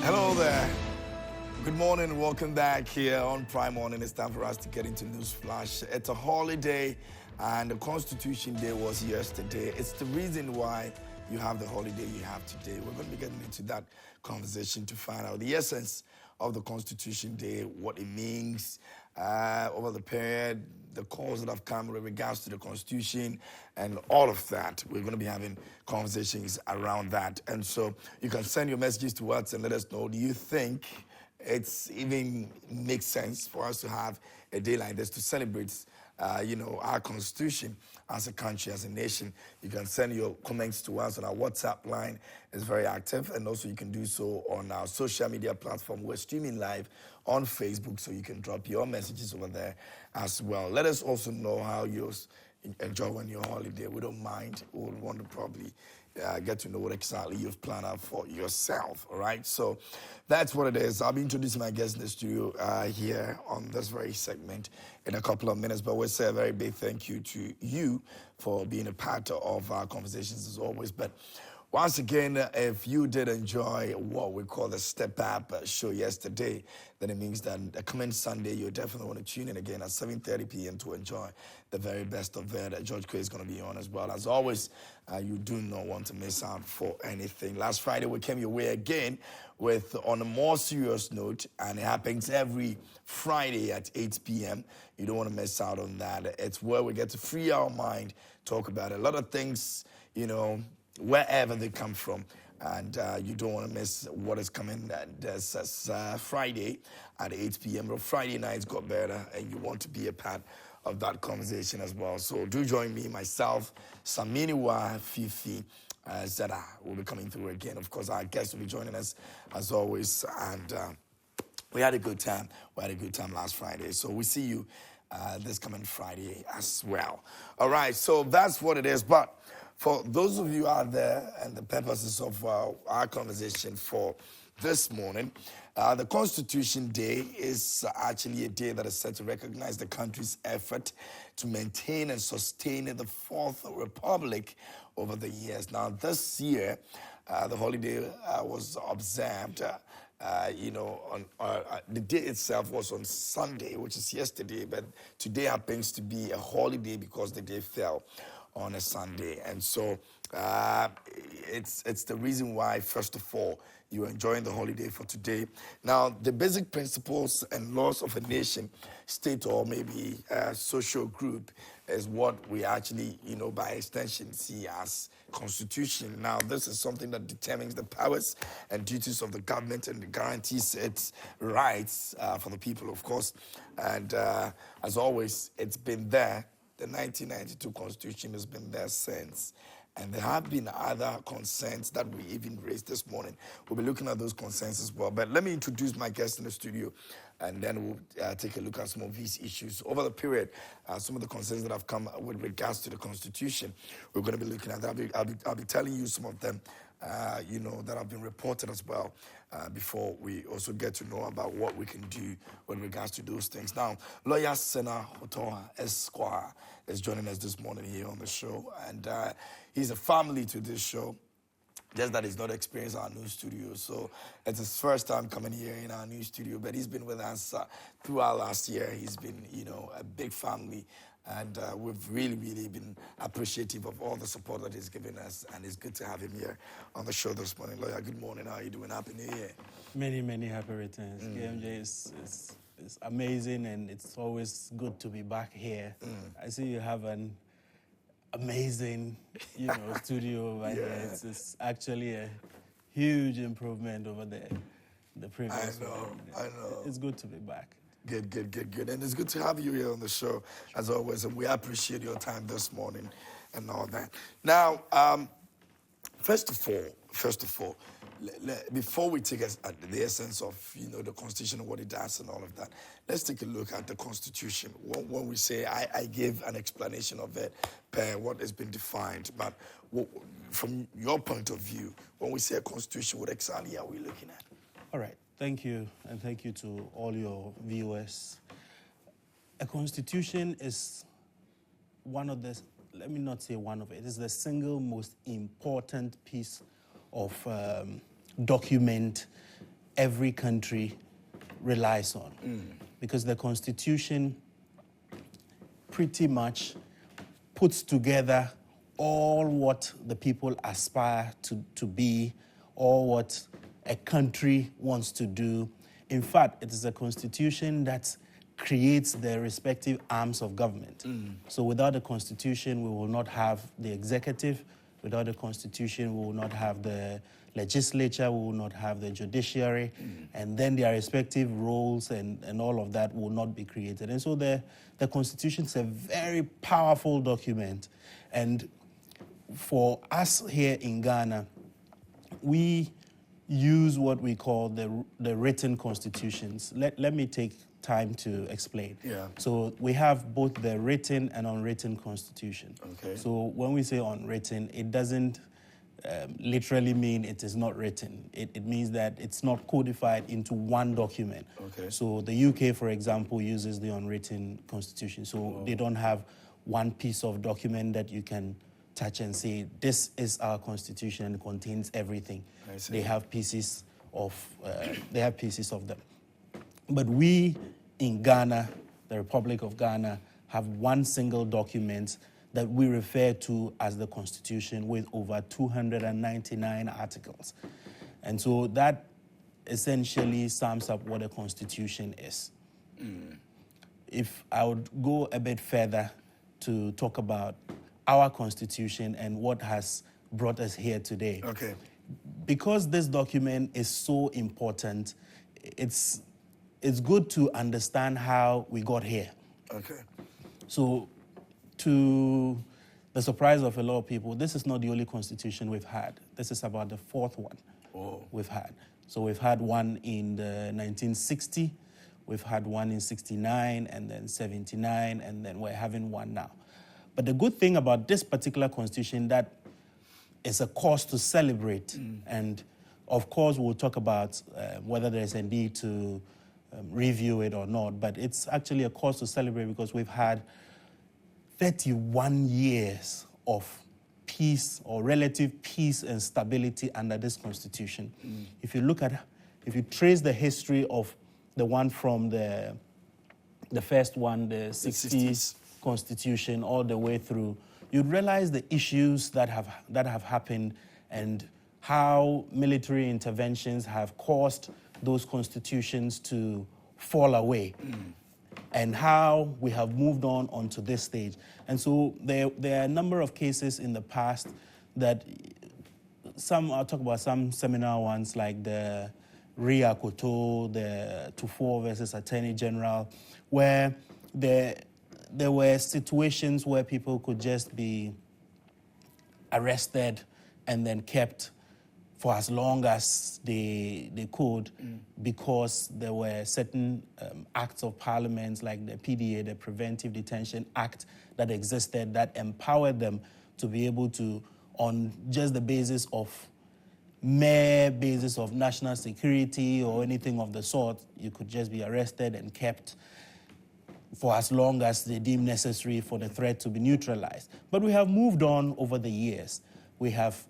Hello there. Good morning. Welcome back here on Prime Morning. It's time for us to get into News Flash. It's a holiday, and the Constitution Day was yesterday. It's the reason why you have the holiday you have today. We're going to be getting into that conversation to find out the essence of the Constitution Day, what it means over the period, the calls that have come with regards to the Constitution, and all of that. We're going to be having conversations around that. And so you can send your messages to us and let us know, do you think it's even makes sense for us to have a day like this to celebrate our Constitution as a country, as a nation? You can send your comments to us on our WhatsApp line. It's very active. And also you can do so on our social media platform. We're streaming live on Facebook, so you can drop your messages over there as well. Let us also know how you enjoy your holiday. We don't mind. We would want to probably get to know what exactly you've planned out for yourself, all right? So that's what it is. I'll be introducing my guest in the studio here on this very segment in a couple of minutes, but we'll say a very big thank you to you for being a part of our conversations as always. But once again, if you did enjoy what we call the Step Up show yesterday, then it means that the coming Sunday, you definitely want to tune in again at 7:30 p.m. to enjoy the very best of it. George Quay is going to be on as well. As always, you do not want to miss out for anything. Last Friday, we came your way again on a more serious note, and it happens every Friday at 8 p.m. You don't want to miss out on that. It's where we get to free our mind, talk about a lot of things, wherever they come from. And you don't want to miss what is coming this Friday at 8 p.m. But Friday nights got better, and you want to be a part of that conversation as well. So do join me, myself, Saminiwa, Fifi, Zeda will be coming through again. Of course, our guests will be joining us as always. And we had a good time. We had a good time last Friday. So we see you this coming Friday as well. All right, so that's what it is. But for those of you out there, and the purposes of our conversation for this morning, the Constitution Day is actually a day that is set to recognize the country's effort to maintain and sustain the Fourth Republic over the years. Now, this year, the holiday was observed. The day itself was on Sunday, which is yesterday, but today happens to be a holiday because the day fell on a Sunday. And so it's the reason why, first of all, you're enjoying the holiday for today. Now, the basic principles and laws of a nation, state, or maybe a social group is what we actually, by extension, see as Constitution. Now, this is something that determines the powers and duties of the government and guarantees its rights for the people, of course. And as always, it's been there. The 1992 Constitution has been there since. And there have been other concerns that we even raised this morning. We'll be looking at those concerns as well. But let me introduce my guest in the studio, and then we'll take a look at some of these issues. Over the period, some of the concerns that have come with regards to the Constitution, we're going to be looking at that. I'll be telling you some of them, that have been reported as well, before we also get to know about what we can do with regards to those things. Now, lawyer Sena Esquire is joining us this morning here on the show, and he's a family to this show. Just that he's not experienced our new studio. So it's his first time coming here in our new studio, but he's been with us throughout last year. He's been, a big family, and we've really, really been appreciative of all the support that he's given us, and it's good to have him here on the show this morning. Lawyer, good morning. How are you doing? Happy New Year. Many, many happy returns. KMJ is amazing, and it's always good to be back here. I see you have an amazing, studio over here. It's actually a huge improvement over the previous one. I know. It's good to be back. Good. And it's good to have you here on the show, as always, and we appreciate your time this morning and all that. Now, first of all, before we take the essence of, the Constitution and what it does and all of that, let's take a look at the Constitution. When we say, I gave an explanation of it per what has been defined, but from your point of view, when we say a Constitution, what exactly are we looking at? All right. Thank you, and thank you to all your viewers. A Constitution is one of the, let me not say one of it is the single most important piece of document every country relies on. Because the Constitution pretty much puts together all what the people aspire to be, or what a country wants to do. In fact, it is a constitution that creates the respective arms of government. So without the constitution, we will not have the executive. Without the constitution, we will not have the legislature, we will not have the judiciary, and then their respective roles and all of that will not be created. And so the Constitution is a very powerful document. And for us here in Ghana, we use what we call the written constitutions. Let me take time to explain. Yeah. So we have both the written and unwritten constitution. Okay. So when we say unwritten, it doesn't literally mean it is not written. It means that it's not codified into one document. Okay. So the UK, for example, uses the unwritten constitution. So they don't have one piece of document that you can touch and say, this is our constitution and it contains everything. I see. They have pieces of them. But we in Ghana, the Republic of Ghana, have one single document that we refer to as the Constitution, with over 299 articles. And so that essentially sums up what a Constitution is. If I would go a bit further to talk about our Constitution and what has brought us here today. Okay. Because this document is so important, it's good to understand how we got here. Okay. So, to the surprise of a lot of people, this is not the only constitution we've had. This is about the fourth one we've had. So we've had one in the 1960, we've had one in 69, and then 79, and then we're having one now. But the good thing about this particular constitution, that it's a cause to celebrate. And of course, we'll talk about whether there's a need to review it or not. But it's actually a cause to celebrate because we've had 31 years of peace, or relative peace and stability under this constitution. If you trace the history of the one from the first one, the 60s constitution, all the way through, you'd realize the issues that have happened and how military interventions have caused those constitutions to fall away. And how we have moved on onto this stage. And so there are a number of cases in the past that I'll talk about some seminal ones, like the Ria Koto, the Tufo versus Attorney General, where there were situations where people could just be arrested and then kept for as long as they could, because there were certain acts of parliament, like the PDA, the Preventive Detention Act, that existed that empowered them to be able to, on just the basis of national security or anything of the sort, you could just be arrested and kept for as long as they deem necessary for the threat to be neutralized. But we have moved on over the years. We have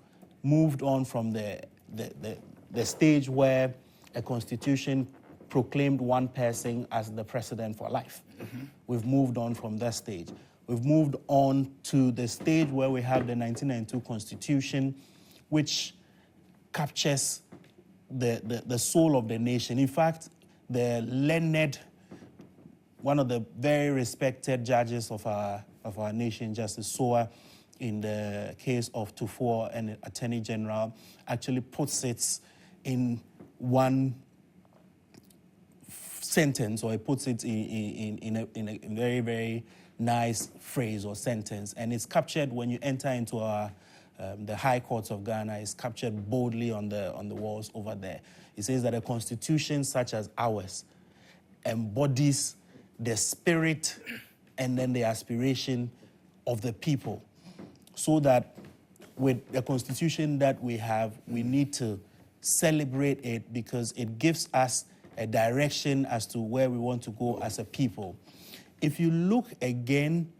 moved on from the stage where a constitution proclaimed one person as the president for life. We've moved on from that stage. We've moved on to the stage where we have the 1992 Constitution, which captures the soul of the nation. In fact, the learned, one of the very respected judges of our nation, Justice Soa, in the case of Tufo and Attorney General, actually puts it in one sentence, or he puts it in a very, very nice phrase or sentence. And it's captured when you enter into the high courts of Ghana. It's captured boldly on the walls over there. It says that a constitution such as ours embodies the spirit and then the aspiration of the people, so that with the constitution that we have, we need to celebrate it because it gives us a direction as to where we want to go as a people. If you look again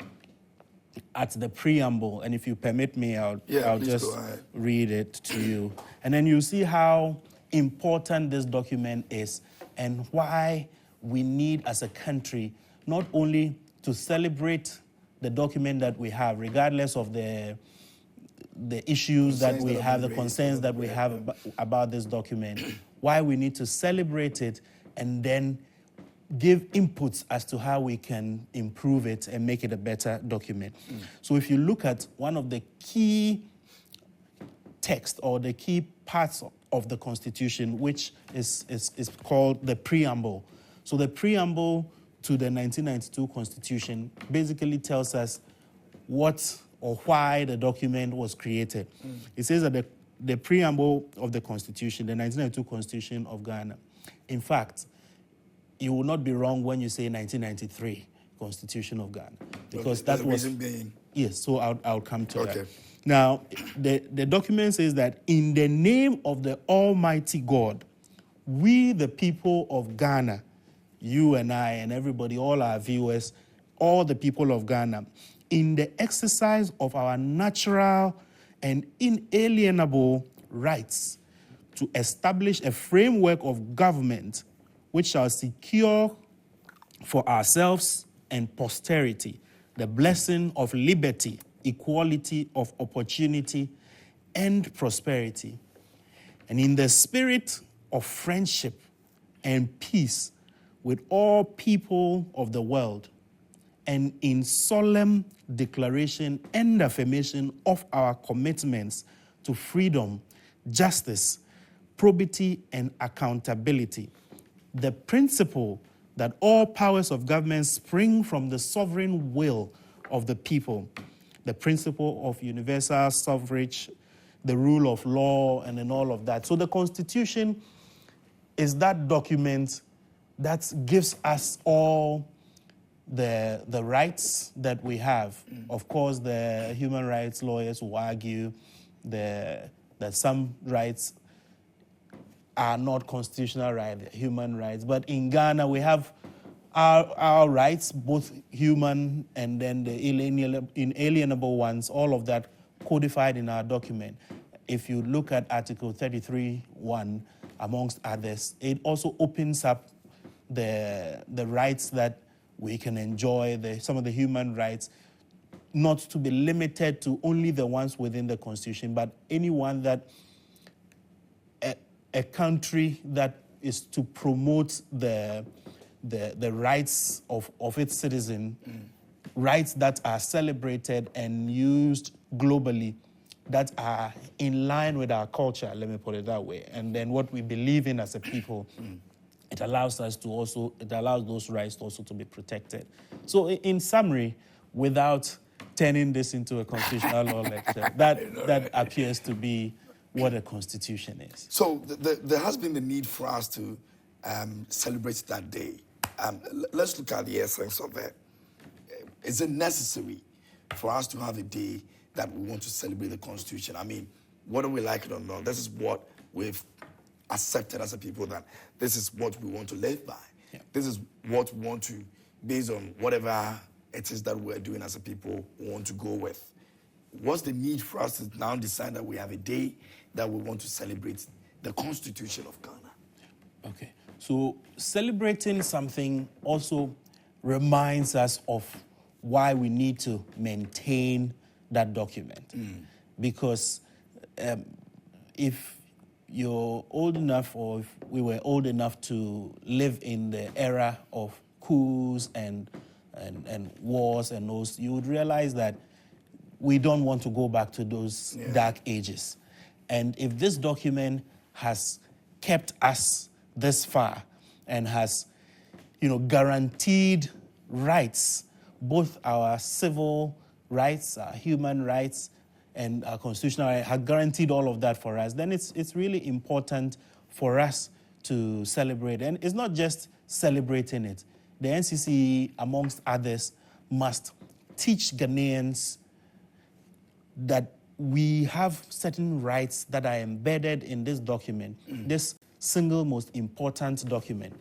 at the preamble, and if you permit me, I'll just read it to you. And then you see how important this document is and why we need as a country not only to celebrate the document that we have, regardless of the issues that we have, the concerns that we have about this document, why we need to celebrate it and then give inputs as to how we can improve it and make it a better document. So if you look at one of the key text or the key parts of the Constitution, which is called the preamble. So the preamble to the 1992 Constitution basically tells us what or why the document was created. It says that the preamble of the Constitution, the 1992 Constitution of Ghana, in fact, you will not be wrong when you say 1993 Constitution of Ghana, because that was reason being. Yes. So I'll come to that. Now, the document says that in the name of the Almighty God, we the people of Ghana, you and I and everybody, all our viewers, all the people of Ghana, in the exercise of our natural and inalienable rights to establish a framework of government which shall secure for ourselves and posterity the blessing of liberty, equality of opportunity, and prosperity. And in the spirit of friendship and peace with all people of the world, and in solemn declaration and affirmation of our commitments to freedom, justice, probity, and accountability, the principle that all powers of government spring from the sovereign will of the people, the principle of universal suffrage, the rule of law, and then all of that. So the Constitution is that document that gives us all the rights that we have. Of course, the human rights lawyers will argue that some rights are not constitutional rights, human rights. But in Ghana, we have our rights, both human and then the inalienable ones, all of that codified in our document. If you look at Article 33(1), amongst others, it also opens up the rights that we can enjoy, some of the human rights, not to be limited to only the ones within the Constitution, but anyone that a country that is to promote the rights of its citizen, rights that are celebrated and used globally, that are in line with our culture, let me put it that way, and then what we believe in as a people. It allows those rights also to be protected. So in summary, without turning this into a constitutional law lecture, that appears to be what a constitution is. So there has been the need for us to celebrate that day. Let's look at the essence of it. Is it necessary for us to have a day that we want to celebrate the Constitution? I mean, whether we like it or not, this is what we've accepted as a people, that this is what we want to live by. Yeah. This is what we want to, based on whatever it is that we're doing as a people, we want to go with. What's the need for us to now decide that we have a day that we want to celebrate the Constitution of Ghana? Okay, so celebrating something also reminds us of why we need to maintain that document. Because if you're old enough, or if we were old enough to live in the era of coups and wars and those, you would realize that we don't want to go back to those dark ages. And if this document has kept us this far and has, guaranteed rights, both our civil rights, our human rights, and our constitutional rights, have guaranteed all of that for us, then it's really important for us to celebrate. And it's not just celebrating it. The NCC, amongst others, must teach Ghanaians that we have certain rights that are embedded in this document, this single most important document.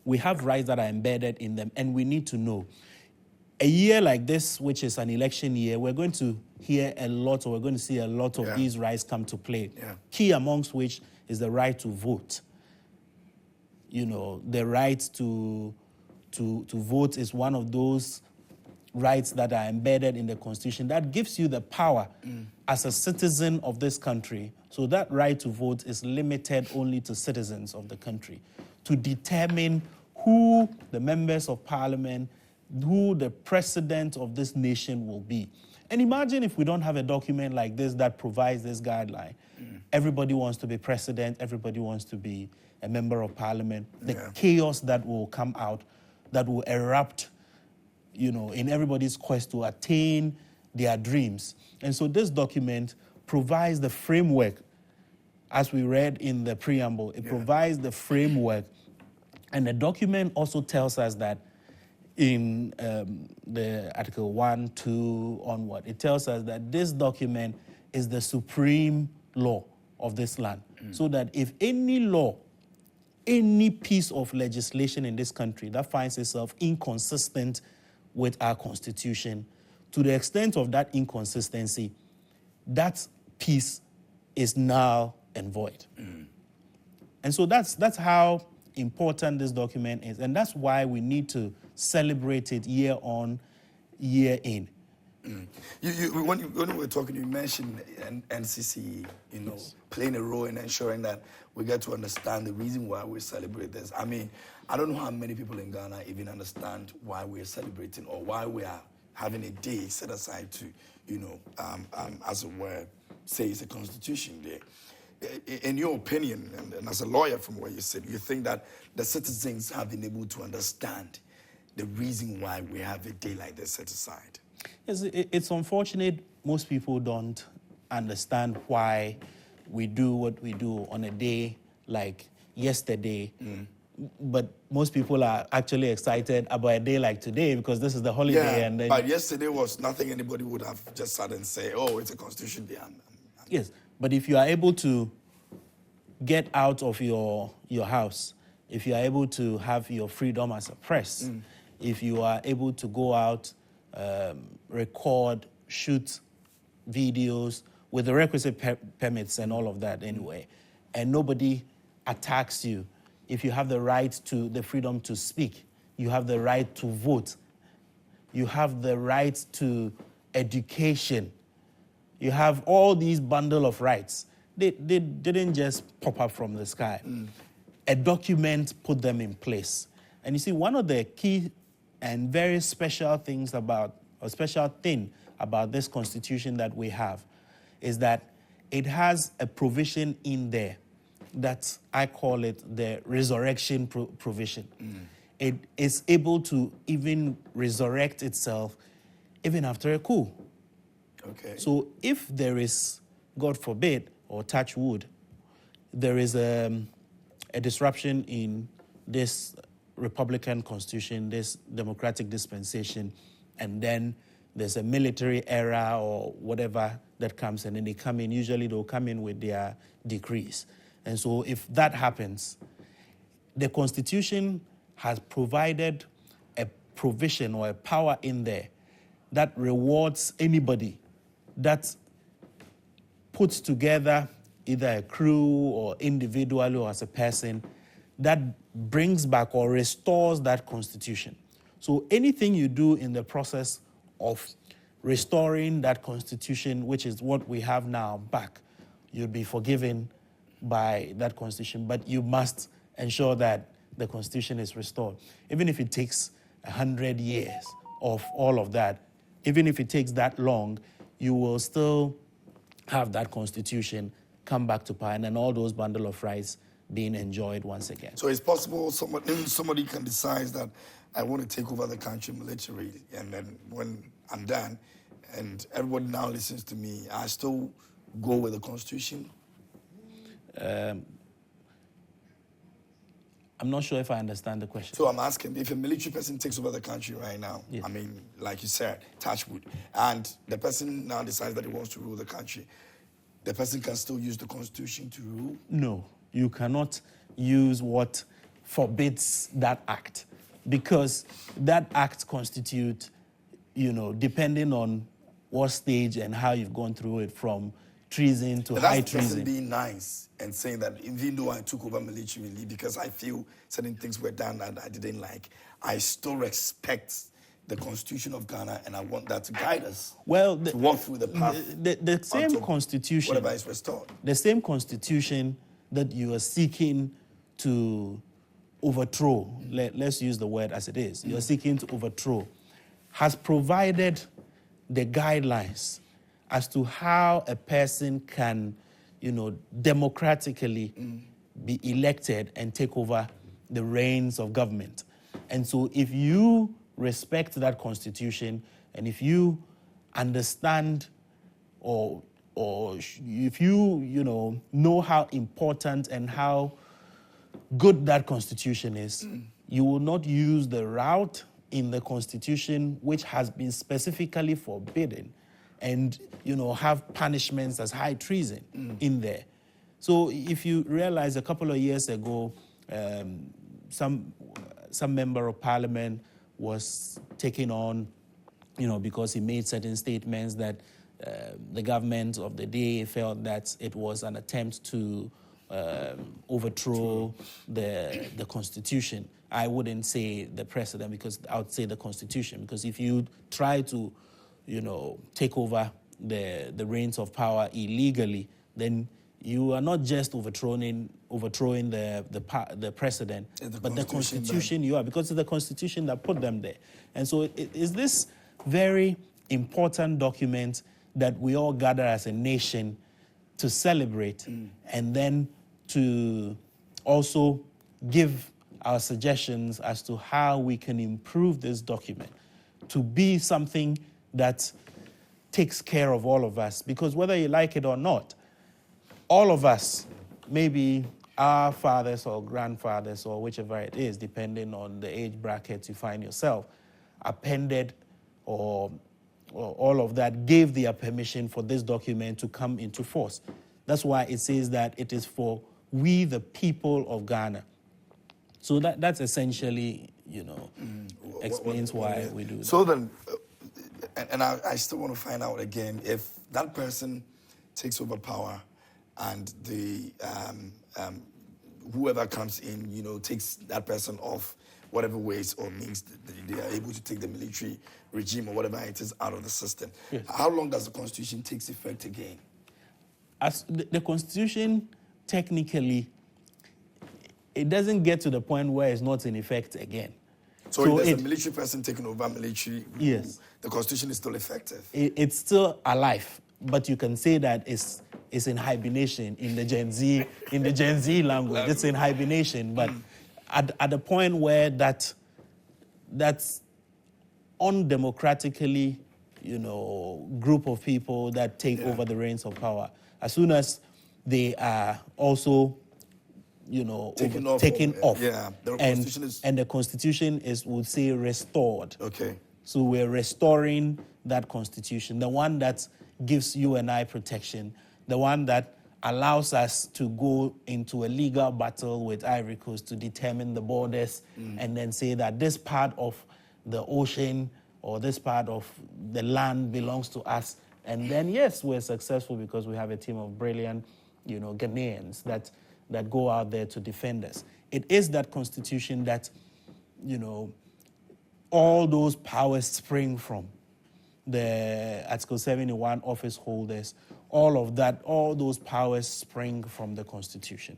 We have rights that are embedded in them, and we need to know. a year like this, which is an election year, we're going to hear a lot, or we're going to see a lot of these rights come to play. Yeah. Key amongst which is the right to vote. You know, the right to vote is one of those rights that are embedded in the Constitution that gives you the power as a citizen of this country. So that right to vote is limited only to citizens of the country to determine who the members of parliament, who the president of this nation will be. And imagine if we don't have a document like this that provides this guideline. Everybody wants to be president, everybody wants to be a member of parliament. The chaos that will come out, that will erupt, you know, in everybody's quest to attain their dreams. And so this document provides the framework, as we read in the preamble, it provides the framework. And the document also tells us that in the Article 1, 2 onward, it tells us that this document is the supreme law of this land. So that if any law, any piece of legislation in this country that finds itself inconsistent with our Constitution, to the extent of that inconsistency, that piece is null and void. And so that's how important this document is, and that's why we need to celebrate it year on, year in. When we were talking, you mentioned NCC, you know, playing a role in ensuring that we get to understand the reason why we celebrate this. I mean, I don't know how many people in Ghana even understand why we're celebrating or why we are having a day set aside to, you know, as it were, say it's a Constitution Day. In your opinion, and as a lawyer from what you said, you think that the citizens have been able to understand the reason why we have a day like this set aside? Yes, it's unfortunate most people don't understand why we do what we do on a day like yesterday. But most people are actually excited about a day like today because this is the holiday. Yeah, and then, but yesterday was nothing anybody would have just sat and say, oh, it's a Constitution Day. Yes, but if you are able to get out of your house, if you are able to have your freedom as a press, if you are able to go out, record, shoot videos with the requisite permits and all of that anyway, and nobody attacks you, if you have the right to the freedom to speak, you have the right to vote, you have the right to education, you have all these bundle of rights. They didn't just pop up from the sky. A document put them in place. And you see, one of the key and very special thing about this Constitution that we have is that it has a provision in there that I call it the resurrection provision. It is able to even resurrect itself even after a coup. Okay. So if there is, God forbid, or touch wood, there is a disruption in this Republican Constitution, this democratic dispensation, and then there's a military era or whatever that comes, and then they come in, usually they'll come in with their decrees. And so if that happens, the Constitution has provided a provision or a power in there that rewards anybody that puts together either a crew or individually or as a person that brings back or restores that Constitution. So anything you do in the process of restoring that Constitution, which is what we have now, back, you'll be forgiven by that Constitution, but you must ensure that the Constitution is restored. Even if it takes 100 years of all of that, even if it takes that long, you will still have that Constitution come back to power and then all those bundle of rights being enjoyed once again. So it's possible somebody can decide that I want to take over the country militarily, and then when I'm done and everybody now listens to me, I still go with the Constitution? I'm not sure if I understand the question. So I'm asking, if a military person takes over the country right now, yes. I mean, like you said, touch wood, and the person now decides that he wants to rule the country, the person can still use the Constitution to rule? No, you cannot use what forbids that act, because that act constitutes depending on what stage and how you've gone through it, from treason to But high that's the person treason. being nice and saying that even though I took over militarily because I feel certain things were done that I didn't like, I still respect the Constitution of Ghana and I want that to guide us. Well, to walk through the path. The same constitution, whatever is restored. the same constitution that you are seeking to overthrow, let's use the word as it is, you're seeking to overthrow, has provided the guidelines as to how a person can, democratically be elected and take over the reins of government. And so if you respect that constitution and if you understand or if you know how important and how good that constitution is, you will not use the route in the constitution which has been specifically forbidden and have punishments as high treason in there. So if you realize a couple of years ago, some member of parliament was taken on, because he made certain statements that the government of the day felt that it was an attempt to overthrow the constitution. I wouldn't say the president, because I would say the constitution, because if you try to, take over the reins of power illegally, then you are not just overthrowing the president, but the constitution you are, because it's the constitution that put them there. And so it is this very important document that we all gather as a nation to celebrate and then to also give our suggestions as to how we can improve this document to be something that takes care of all of us. Because whether you like it or not, all of us, maybe our fathers or grandfathers or whichever it is, depending on the age bracket you find yourself, appended or all of that, gave their permission for this document to come into force. That's why it says that it is for we, the people of Ghana. So that's essentially, explains why we do that. So then, and I still want to find out again, if that person takes over power and the whoever comes in, takes that person off, whatever ways or means they are able to take the military regime or whatever it is out of the system. Yes. How long does the Constitution take effect again? As the Constitution, technically, it doesn't get to the point where it's not in effect again. So if there's a military person taking over military, yes, the Constitution is still effective? It's still alive, but you can say that it's in hibernation in the Gen Z language. It's in hibernation, but at the point where that's undemocratically, group of people that take over the reins of power, as soon as they are also, taken off. Yeah, the Constitution is... And the Constitution is, would say, restored. Okay. So we're restoring that Constitution, the one that gives you and I protection, the one that allows us to go into a legal battle with Ivory Coast to determine the borders and then say that this part of the ocean or this part of the land belongs to us. And then, yes, we're successful because we have a team of brilliant, Ghanaians that go out there to defend us. It is that Constitution that, all those powers spring from. The Article 71 office holders, all of that, all those powers spring from the Constitution.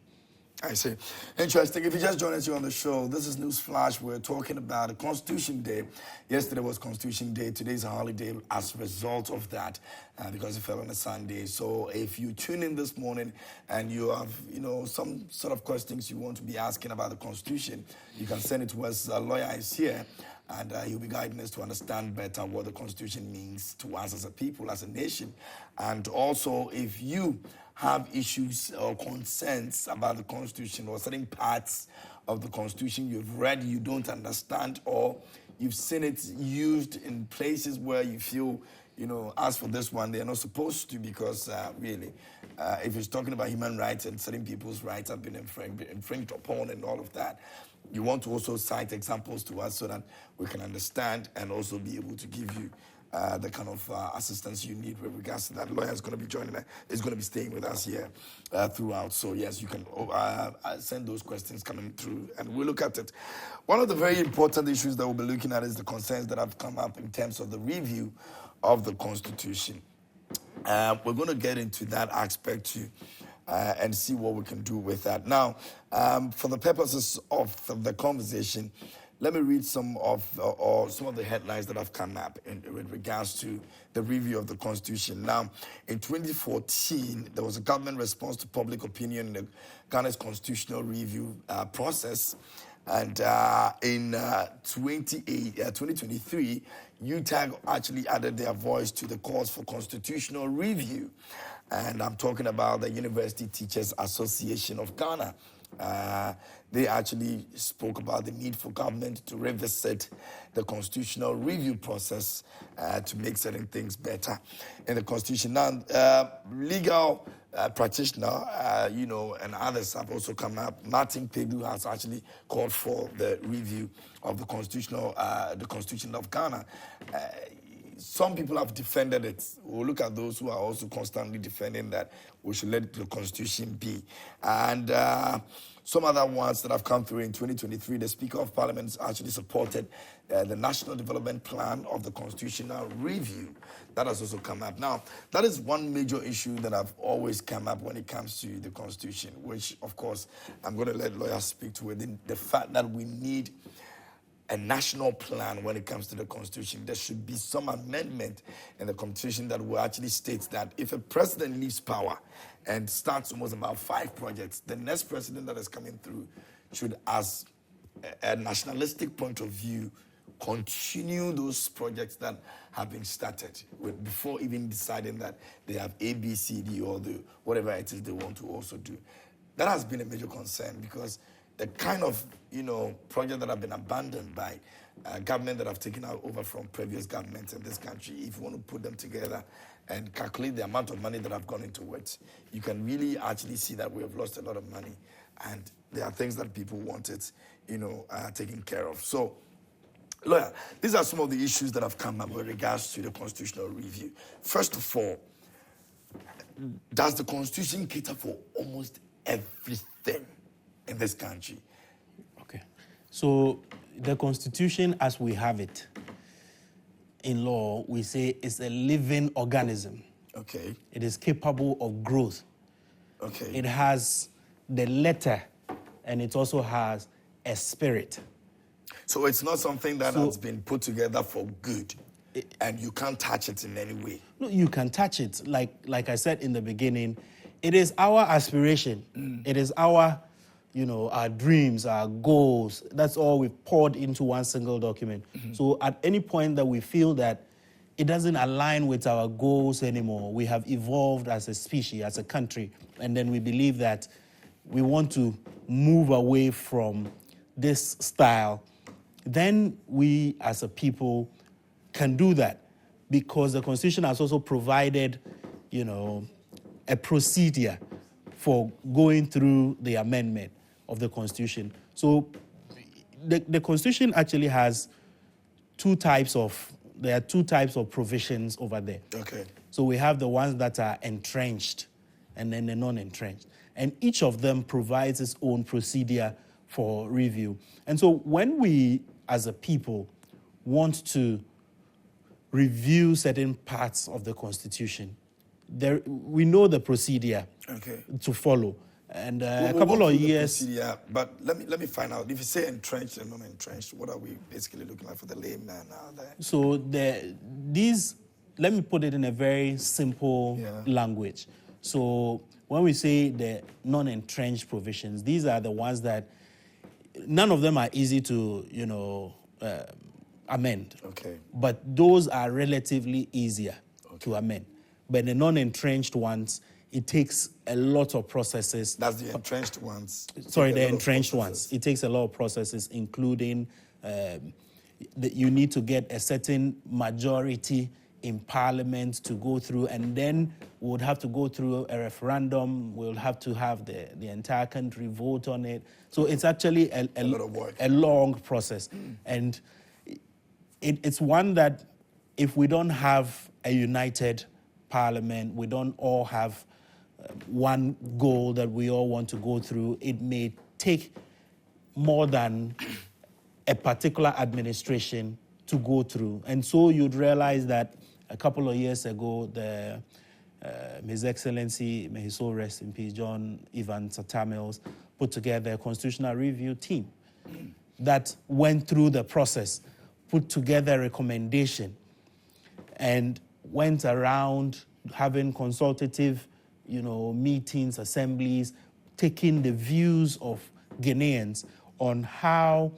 I see. Interesting. If you just joined us here on the show, this is News Flash. We're talking about Constitution Day. Yesterday was Constitution Day. Today's a holiday as a result of that because it fell on a Sunday. So if you tune in this morning and you have, some sort of questions you want to be asking about the Constitution, you can send it to us. A lawyer is here. And he'll be guiding us to understand better what the Constitution means to us as a people, as a nation. And also, if you have issues or concerns about the Constitution or certain parts of the Constitution you've read, you don't understand, or you've seen it used in places where you feel, as for this one, they're not supposed to because really, if it's talking about human rights and certain people's rights have been infringed upon and all of that, you want to also cite examples to us so that we can understand and also be able to give you the kind of assistance you need with regards to that. Lawyer is going to be joining us, is going to be staying with us here throughout. So yes, you can send those questions coming through and we'll look at it. One of the very important issues that we'll be looking at is the concerns that have come up in terms of the review of the Constitution. We're going to get into that aspect too. And see what we can do with that. Now, for the purposes of the conversation, let me read some of the headlines that have come up with regards to the review of the Constitution. Now, in 2014, there was a government response to public opinion in the Ghana's constitutional review process. And in 2023, UTAG actually added their voice to the calls for constitutional review. And I'm talking about the University Teachers Association of Ghana. They actually spoke about the need for government to revisit the constitutional review process to make certain things better in the Constitution. Now, legal practitioner, and others have also come up. Martin Pedu has actually called for the review of the Constitution of Ghana. Some people have defended it. We'll look at those who are also constantly defending that we should let the Constitution be. And some other ones that have come through in 2023, the Speaker of Parliament actually supported the National Development Plan of the Constitutional Review. That has also come up. Now, that is one major issue that have always come up when it comes to the Constitution, which, of course, I'm going to let lawyers speak to it. The fact that we need a national plan when it comes to the Constitution. There should be some amendment in the Constitution that will actually state that if a president leaves power and starts almost about 5 projects, the next president that is coming through should, as a nationalistic point of view, continue those projects that have been started before even deciding that they have A, B, C, D, or whatever it is they want to also do. That has been a major concern because the kind of project that have been abandoned by government that have taken over from previous governments in this country, if you want to put them together and calculate the amount of money that have gone into it, you can really actually see that we have lost a lot of money, and there are things that people wanted, taken care of. So, lawyer, these are some of the issues that have come up with regards to the constitutional review. First of all, does the Constitution cater for almost everything in this country? Okay. So the Constitution as we have it in law, we say it's a living organism. Okay. It is capable of growth. Okay. It has the letter and it also has a spirit. So it's not something that has been put together for good and you can't touch it in any way. No, you can touch it. Like I said in the beginning, it is our aspiration. It is our our dreams, our goals, that's all we've poured into one single document. So at any point that we feel that it doesn't align with our goals anymore, we have evolved as a species, as a country, and then we believe that we want to move away from this style, then we as a people can do that because the Constitution has also provided, a procedure for going through the amendment of the Constitution. So the Constitution actually has there are two types of provisions over there. Okay. So we have the ones that are entrenched and then the non-entrenched. And each of them provides its own procedure for review. And so when we, as a people, want to review certain parts of the Constitution, we know the procedure to follow. And a couple of years. But let me find out. If you say entrenched and non-entrenched, what are we basically looking at for the layman out there? So let me put it in a very simple language. So when we say the non-entrenched provisions, these are the ones that none of them are easy to amend. Okay. But those are relatively easier to amend. But the non-entrenched ones, it takes a lot of processes. That's the entrenched ones. Sorry, the entrenched ones. It takes a lot of processes, including that you need to get a certain majority in Parliament to go through, and then we would have to go through a referendum. We'll have to have the entire country vote on it. So it's actually a lot of work. a long process. And it's one that if we don't have a united Parliament, we don't all have one goal that we all want to go through, it may take more than a particular administration to go through. And so you'd realize that a couple of years ago, His Excellency, may his soul rest in peace, John Evans Tamils, put together a constitutional review team that went through the process, put together a recommendation, and went around having consultative, meetings, assemblies, taking the views of Ghanaians on how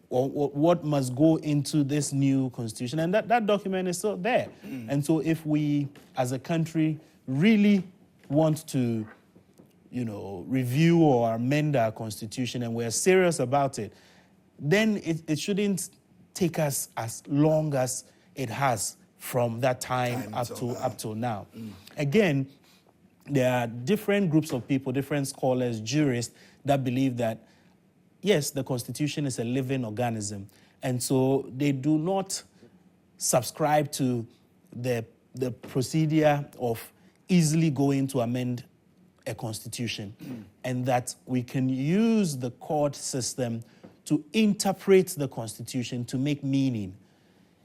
or what must go into this new constitution. And that document is still there. And so if we, as a country, really want to, review or amend our constitution, and we're serious about it, then it shouldn't take us as long as it has from that time up till now. Again, there are different groups of people, different scholars, jurists, that believe that, yes, the Constitution is a living organism. And so they do not subscribe to the procedure of easily going to amend a constitution, and that we can use the court system to interpret the Constitution to make meaning.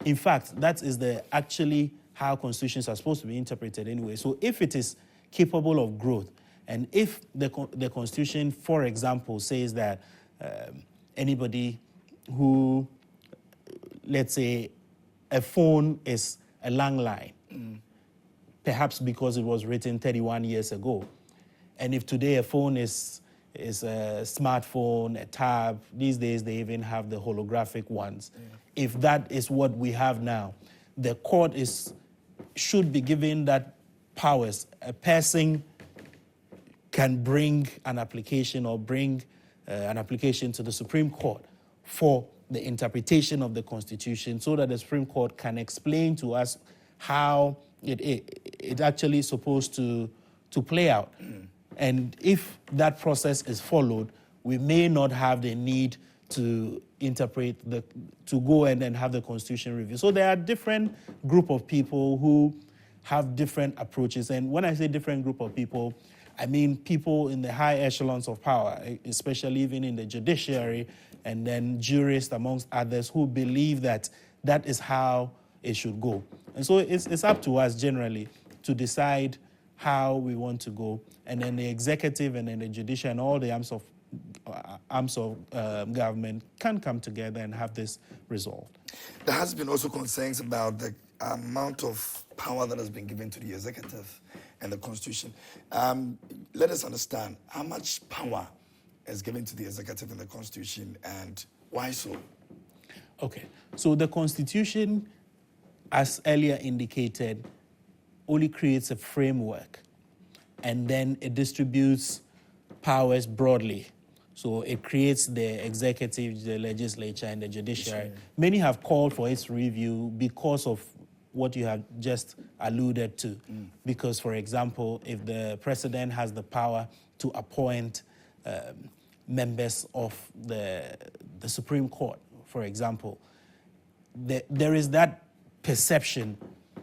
In fact, that is actually how constitutions are supposed to be interpreted anyway. So if it is capable of growth, and if the Constitution, for example, says that anybody who, let's say, a phone is a landline, perhaps because it was written 31 years ago, and if today a phone is a smartphone, a tab, these days they even have the holographic ones. If that is what we have now, the court should be given that powers. A person can bring an application or bring an application to the Supreme Court for the interpretation of the Constitution, so that the Supreme Court can explain to us how it actually is supposed to play out. And if that process is followed, we may not have the need to to go and have the Constitution review. So there are different group of people who have different approaches. And when I say different group of people, I mean people in the high echelons of power, especially even in the judiciary, and then jurists amongst others who believe that that is how it should go. And so it's up to us generally to decide how we want to go. And then the executive and then the judiciary and all the arms of government can come together and have this resolved. There has been also concerns about the amount of power that has been given to the executive and the Constitution. Let us understand how much power is given to the executive in the Constitution, and why so? Okay, so the Constitution, as earlier indicated, only creates a framework, and then it distributes powers broadly. So it creates the executive, the legislature, and the judiciary. Many have called for its review because of what you have just alluded to. Because, for example, if the president has the power to appoint members of the Supreme Court, for example, there is that perception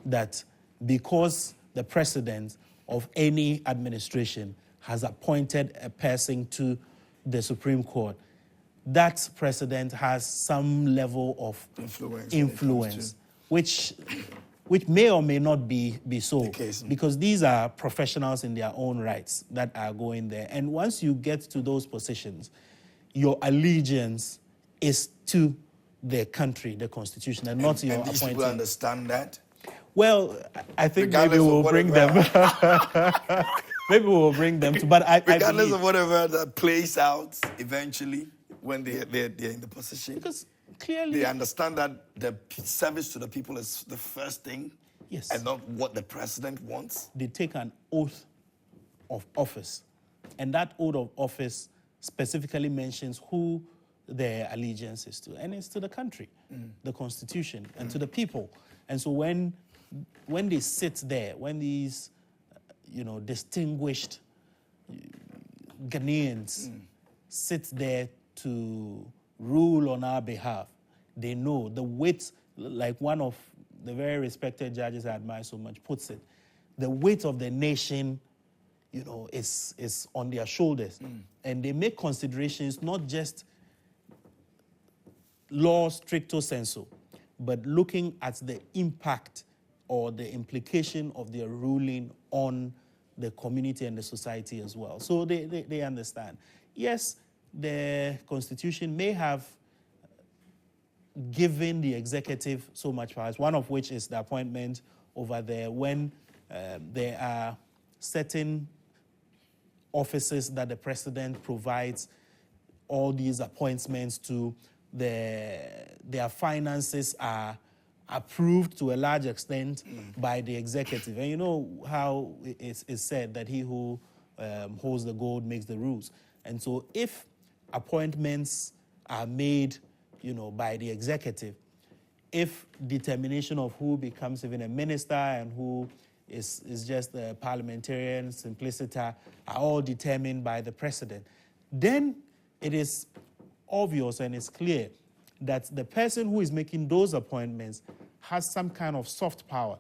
that because the president of any administration has appointed a person to the Supreme Court, that president has some level of influence which may or may not be so, because these are professionals in their own rights that are going there. And once you get to those positions, your allegiance is to the country, the Constitution, and not your appointment. And people understand that? Well, I think maybe we'll bring them. Maybe we'll bring them to, but regardless of whatever that plays out eventually when they're in the position. Because clearly they understand that the service to the people is the first thing, yes, and not what the president wants. They take an oath of office, and that oath of office specifically mentions who their allegiance is to, and it's to the country, the Constitution, and to the people. And so when when they sit there, when these, distinguished Ghanaians sit there to rule on our behalf, they know the weight, like one of the very respected judges I admire so much puts it, the weight of the nation, is on their shoulders. And they make considerations, not just law stricto sensu, but looking at the impact or the implication of their ruling on the community and the society as well. So they understand. Yes, the Constitution may have given the executive so much powers, one of which is the appointment over there when there are certain offices that the president provides all these appointments to, their finances are approved to a large extent by the executive. And you know how it's said that he who holds the gold makes the rules. And so if appointments are made, by the executive, if determination of who becomes even a minister and who is just a parliamentarian, simpliciter, are all determined by the president, then it is obvious and it's clear that the person who is making those appointments has some kind of soft power,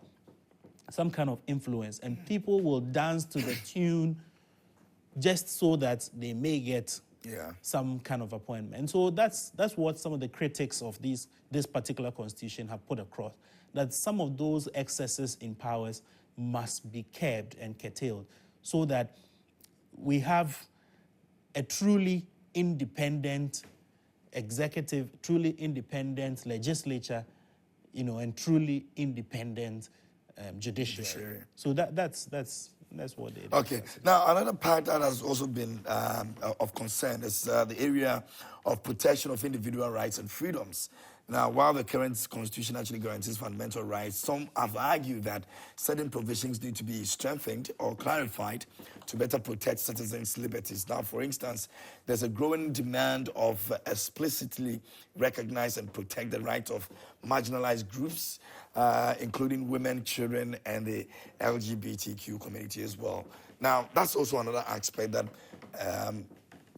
some kind of influence, and people will dance to the tune just so that they may get some kind of appointment. And so that's what some of the critics of this particular constitution have put across, that some of those excesses in powers must be curbed and curtailed so that we have a truly independent executive, truly independent legislature, and truly independent judiciary. So that's what they do. Okay. Now, another part that has also been of concern is the area of protection of individual rights and freedoms. Now, while the current constitution actually guarantees fundamental rights, some have argued that certain provisions need to be strengthened or clarified to better protect citizens' liberties. Now, for instance, there's a growing demand of explicitly recognize and protect the rights of marginalized groups, including women, children, and the LGBTQ community as well. Now, that's also another aspect that,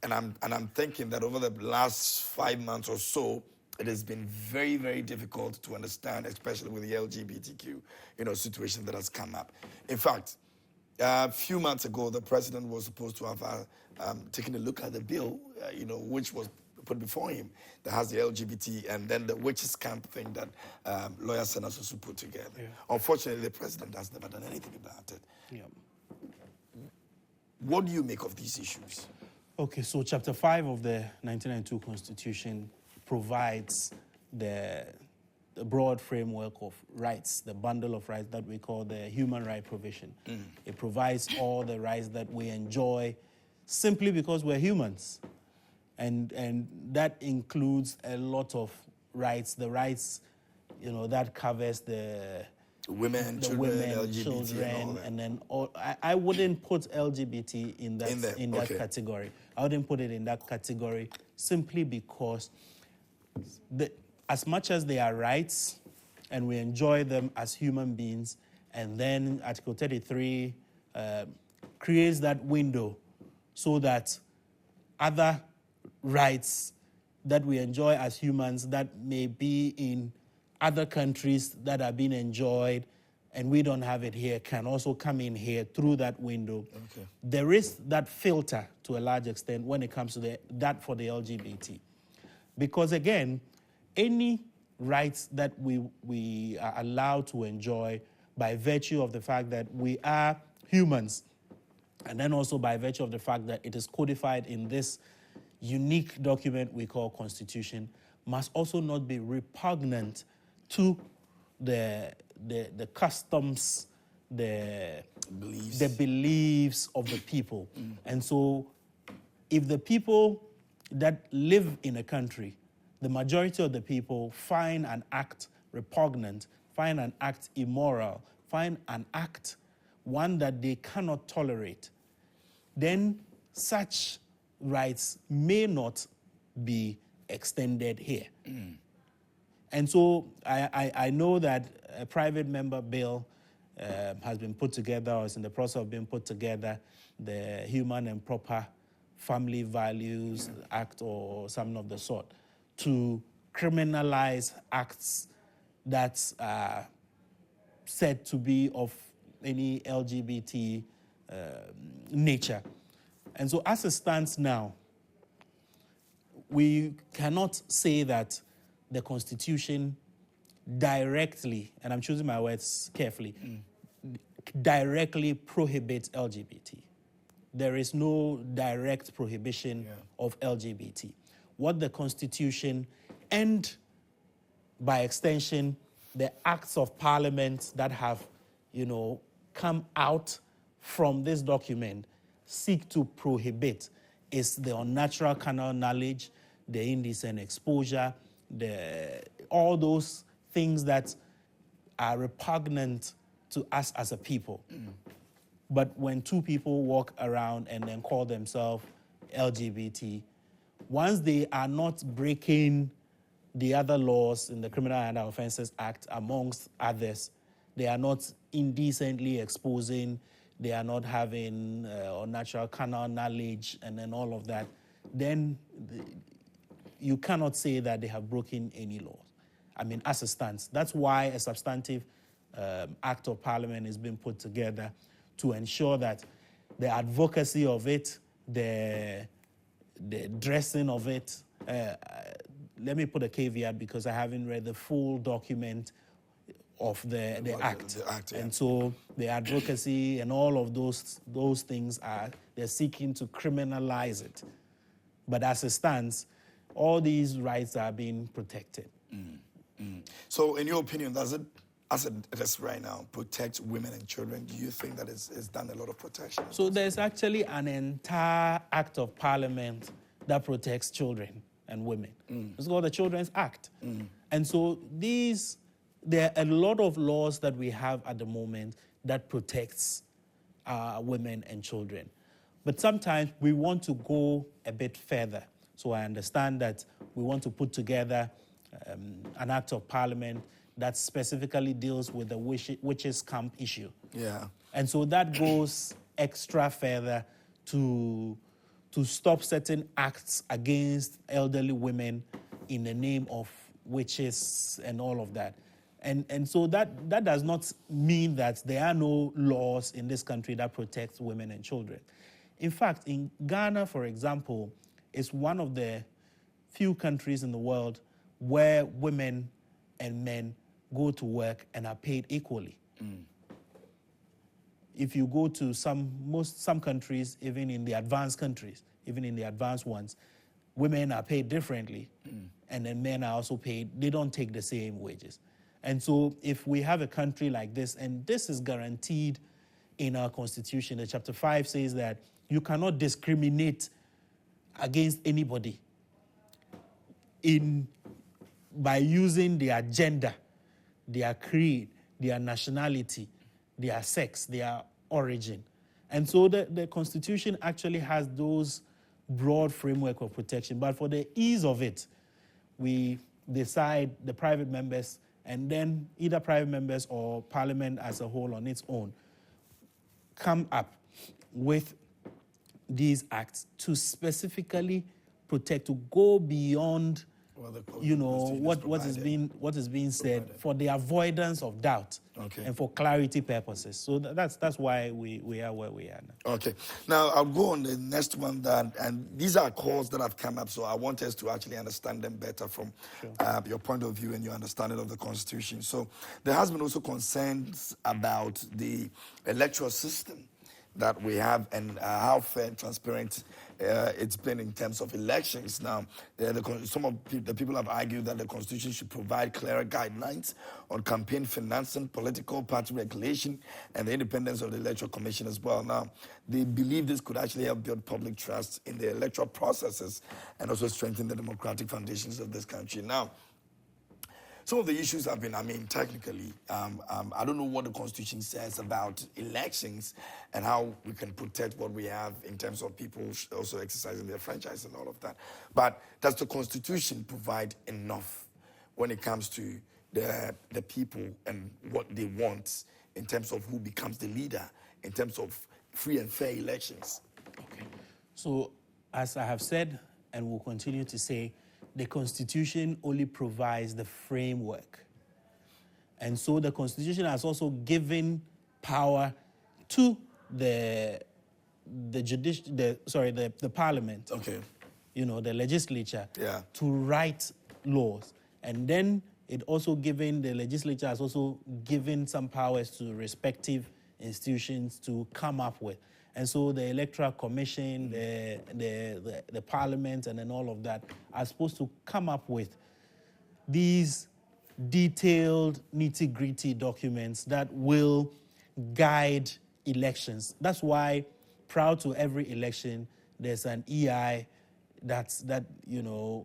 and I'm thinking that over the last 5 months or so, it has been very, very difficult to understand, especially with the LGBTQ, situation that has come up. In fact, a few months ago, the president was supposed to have taken a look at the bill, which was put before him, that has the LGBT and then the witches camp thing that lawyer Sena also put together. Yeah. Unfortunately, the president has never done anything about it. Yeah. What do you make of these issues? Okay, so Chapter 5 of the 1992 Constitution provides the broad framework of rights, the bundle of rights that we call the human right provision. It provides all the rights that we enjoy simply because we're humans. And that includes a lot of rights, the rights, that covers the women, LGBT, children, and then I wouldn't put LGBT in that category. I wouldn't put it in that category simply because as much as they are rights and we enjoy them as human beings, and then Article 33 creates that window so that other rights that we enjoy as humans that may be in other countries that are being enjoyed and we don't have it here can also come in here through that window. Okay. There is that filter to a large extent when it comes to that for the LGBT. Because again, any rights that we are allowed to enjoy by virtue of the fact that we are humans, and then also by virtue of the fact that it is codified in this unique document we call Constitution, must also not be repugnant to the customs, the beliefs of the people. And so if the people that live in a country, the majority of the people find an act repugnant, find an act immoral, find an act one that they cannot tolerate, then such rights may not be extended here. And so I know that a private member bill has been put together or is in the process of being put together, the Human and Proper Family Values Act or something of the sort, to criminalize acts that are said to be of any LGBT nature. And so as it stands now, we cannot say that the Constitution directly, and I'm choosing my words carefully, directly prohibits LGBT. There is no direct prohibition of LGBT. What the Constitution and, by extension, the acts of parliament that have, come out from this document seek to prohibit is the unnatural carnal knowledge, the indecent exposure, all those things that are repugnant to us as a people. But when two people walk around and then call themselves LGBT, once they are not breaking the other laws in the Criminal and Other Offences Act, amongst others, they are not indecently exposing, they are not having unnatural carnal knowledge, and then all of that, then you cannot say that they have broken any laws. I mean, as it stands. That's why a substantive act of parliament is being put together to ensure that the advocacy of it, the dressing of it, let me put a caveat because I haven't read the full document of the act. And so the advocacy and all of those things they're seeking to criminalize it. But as it stands, all these rights are being protected. So in your opinion, does it, as it is right now, protect women and children? Do you think that it's done a lot of protection? So there's actually an entire act of parliament that protects children and women. It's called the Children's Act. And so there are a lot of laws that we have at the moment that protects women and children. But sometimes we want to go a bit further. So I understand that we want to put together an act of parliament that specifically deals with the witches' camp issue. Yeah. And so that goes extra further to stop certain acts against elderly women in the name of witches and all of that. And so that does not mean that there are no laws in this country that protect women and children. In fact, in Ghana, for example, is one of the few countries in the world where women and men go to work and are paid equally. If you go to some countries, even in the advanced countries, even in the advanced ones, women are paid differently, and then men are also paid, they don't take the same wages. And so if we have a country like this, and this is guaranteed in our constitution, the chapter 5 says that you cannot discriminate against anybody by using their gender, their creed, their nationality, their sex, their origin. And so the Constitution actually has those broad framework of protection. But for the ease of it, we decide the private members, and then either private members or Parliament as a whole on its own come up with these acts to specifically protect, to go beyond what is being said, for the avoidance of doubt, and for clarity purposes. So that's why we are where we are now. Okay. Now I'll go on the next one. And these are calls that have come up, so I want us to actually understand them better from your point of view and your understanding of the Constitution. So there has been also concerns about the electoral system that we have and how fair and transparent it's been in terms of elections. Now, some of the people have argued that the Constitution should provide clearer guidelines on campaign financing, political party regulation, and the independence of the Electoral Commission as well. Now, they believe this could actually help build public trust in the electoral processes and also strengthen the democratic foundations of this country. Now, some of the issues have been, technically, I don't know what the Constitution says about elections and how we can protect what we have in terms of people also exercising their franchise and all of that. But does the Constitution provide enough when it comes to the people and what they want in terms of who becomes the leader, in terms of free and fair elections? Okay. So, as I have said and will continue to say, the Constitution only provides the framework. And so the Constitution has also given power to the Parliament. Okay. The legislature, Yeah. to write laws. And then it also given, the legislature has also given some powers to respective institutions to come up with. And so the Electoral Commission, the Parliament, and then all of that are supposed to come up with these detailed, nitty-gritty documents that will guide elections. That's why, prior to every election, there's an EI that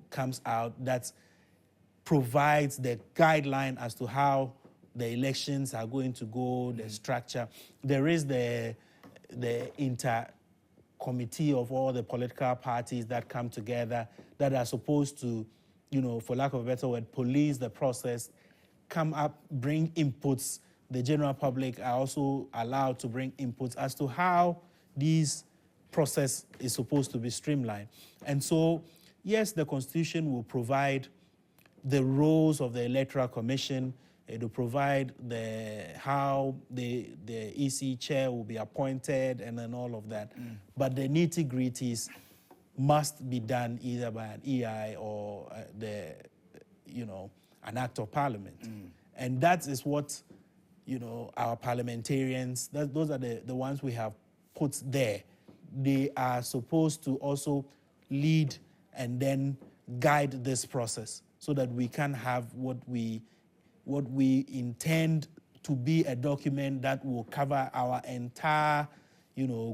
comes out that provides the guideline as to how the elections are going to go, the structure. There is the inter-committee of all the political parties that come together that are supposed to, for lack of a better word, police the process, come up, bring inputs. The general public are also allowed to bring inputs as to how this process is supposed to be streamlined. And so, yes, the Constitution will provide the roles of the Electoral Commission. It will provide how the EC chair will be appointed and then all of that. But the nitty-gritties must be done either by an EI or an act of parliament. And that is what, our parliamentarians, those are the ones we have put there. They are supposed to also lead and then guide this process so that we can have what we intend to be a document that will cover our entire,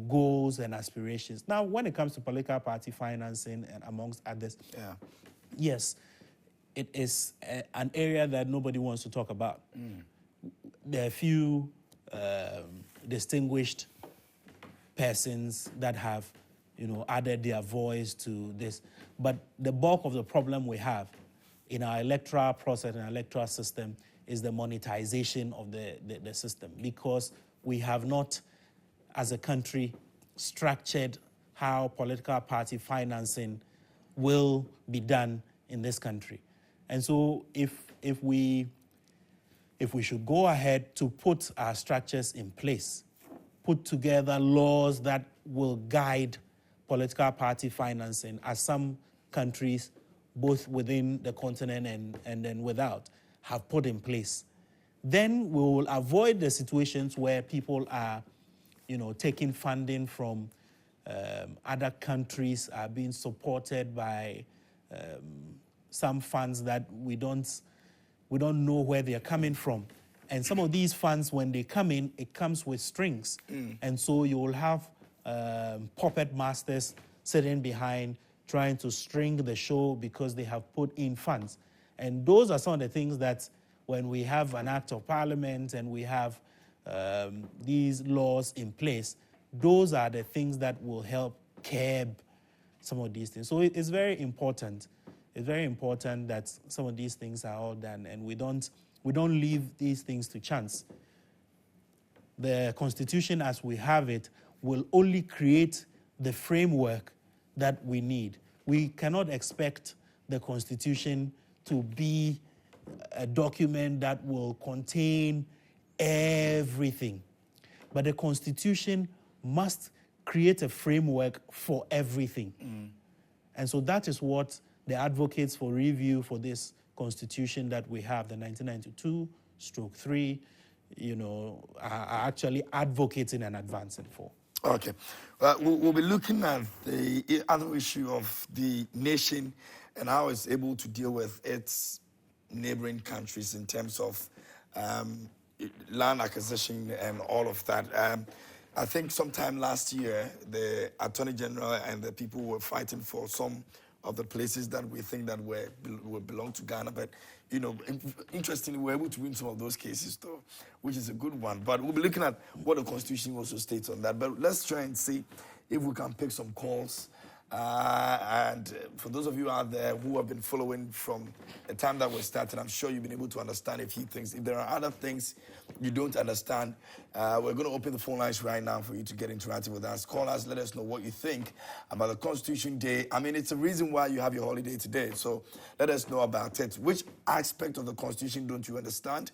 goals and aspirations. Now, when it comes to political party financing and amongst others, yes, it is an area that nobody wants to talk about. There are a few distinguished persons that have, added their voice to this. But the bulk of the problem we have in our electoral process and electoral system is the monetization of the system, because we have not, as a country, structured how political party financing will be done in this country. And so if we should go ahead to put our structures in place, put together laws that will guide political party financing, as some countries, both within the continent and then without, have put in place, then we will avoid the situations where people are, taking funding from other countries, are being supported by some funds that we don't know where they are coming from. And some of these funds, when they come in, it comes with strings. And so you will have puppet masters sitting behind trying to string the show because they have put in funds. And those are some of the things that when we have an act of parliament and we have these laws in place, those are the things that will help curb some of these things. So it's very important. It's very important that some of these things are all done, and we don't leave these things to chance. The Constitution, as we have it, will only create the framework that we need. We cannot expect the Constitution to be a document that will contain everything. But the Constitution must create a framework for everything. And so that is what the advocates for review for this Constitution that we have, the 1992/3, are actually advocating and advancing for. Okay. We'll be looking at the other issue of the nation and how it's able to deal with its neighboring countries in terms of land acquisition and all of that. I think sometime last year, the Attorney General and the people were fighting for some of the places that we think that belong to Ghana. But, interestingly, we're able to win some of those cases, though, which is a good one. But we'll be looking at what the Constitution also states on that. But let's try and see if we can pick some calls And for those of you out there who have been following from the time that we started, I'm sure you've been able to understand a few things. If there are other things you don't understand, we're going to open the phone lines right now for you to get interactive with us. Call us, let us know what you think about the Constitution Day. I mean, it's a reason why you have your holiday today, so let us know about it. Which aspect of the Constitution don't you understand?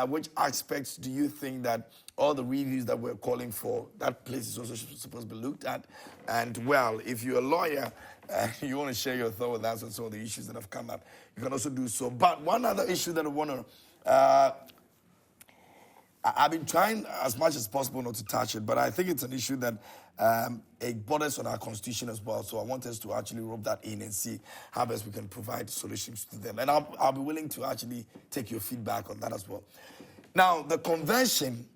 Which aspects do you think that all the reviews that we're calling for, that place is also supposed to be looked at? And well, if you're a lawyer and you want to share your thought with us on some of the issues that have come up, you can also do so. But one other issue that I want to, I've been trying as much as possible not to touch it, but I think it's an issue that it borders on our constitution as well. So I want us to actually rub that in and see how best we can provide solutions to them. And I'll be willing to actually take your feedback on that as well. Now, the convention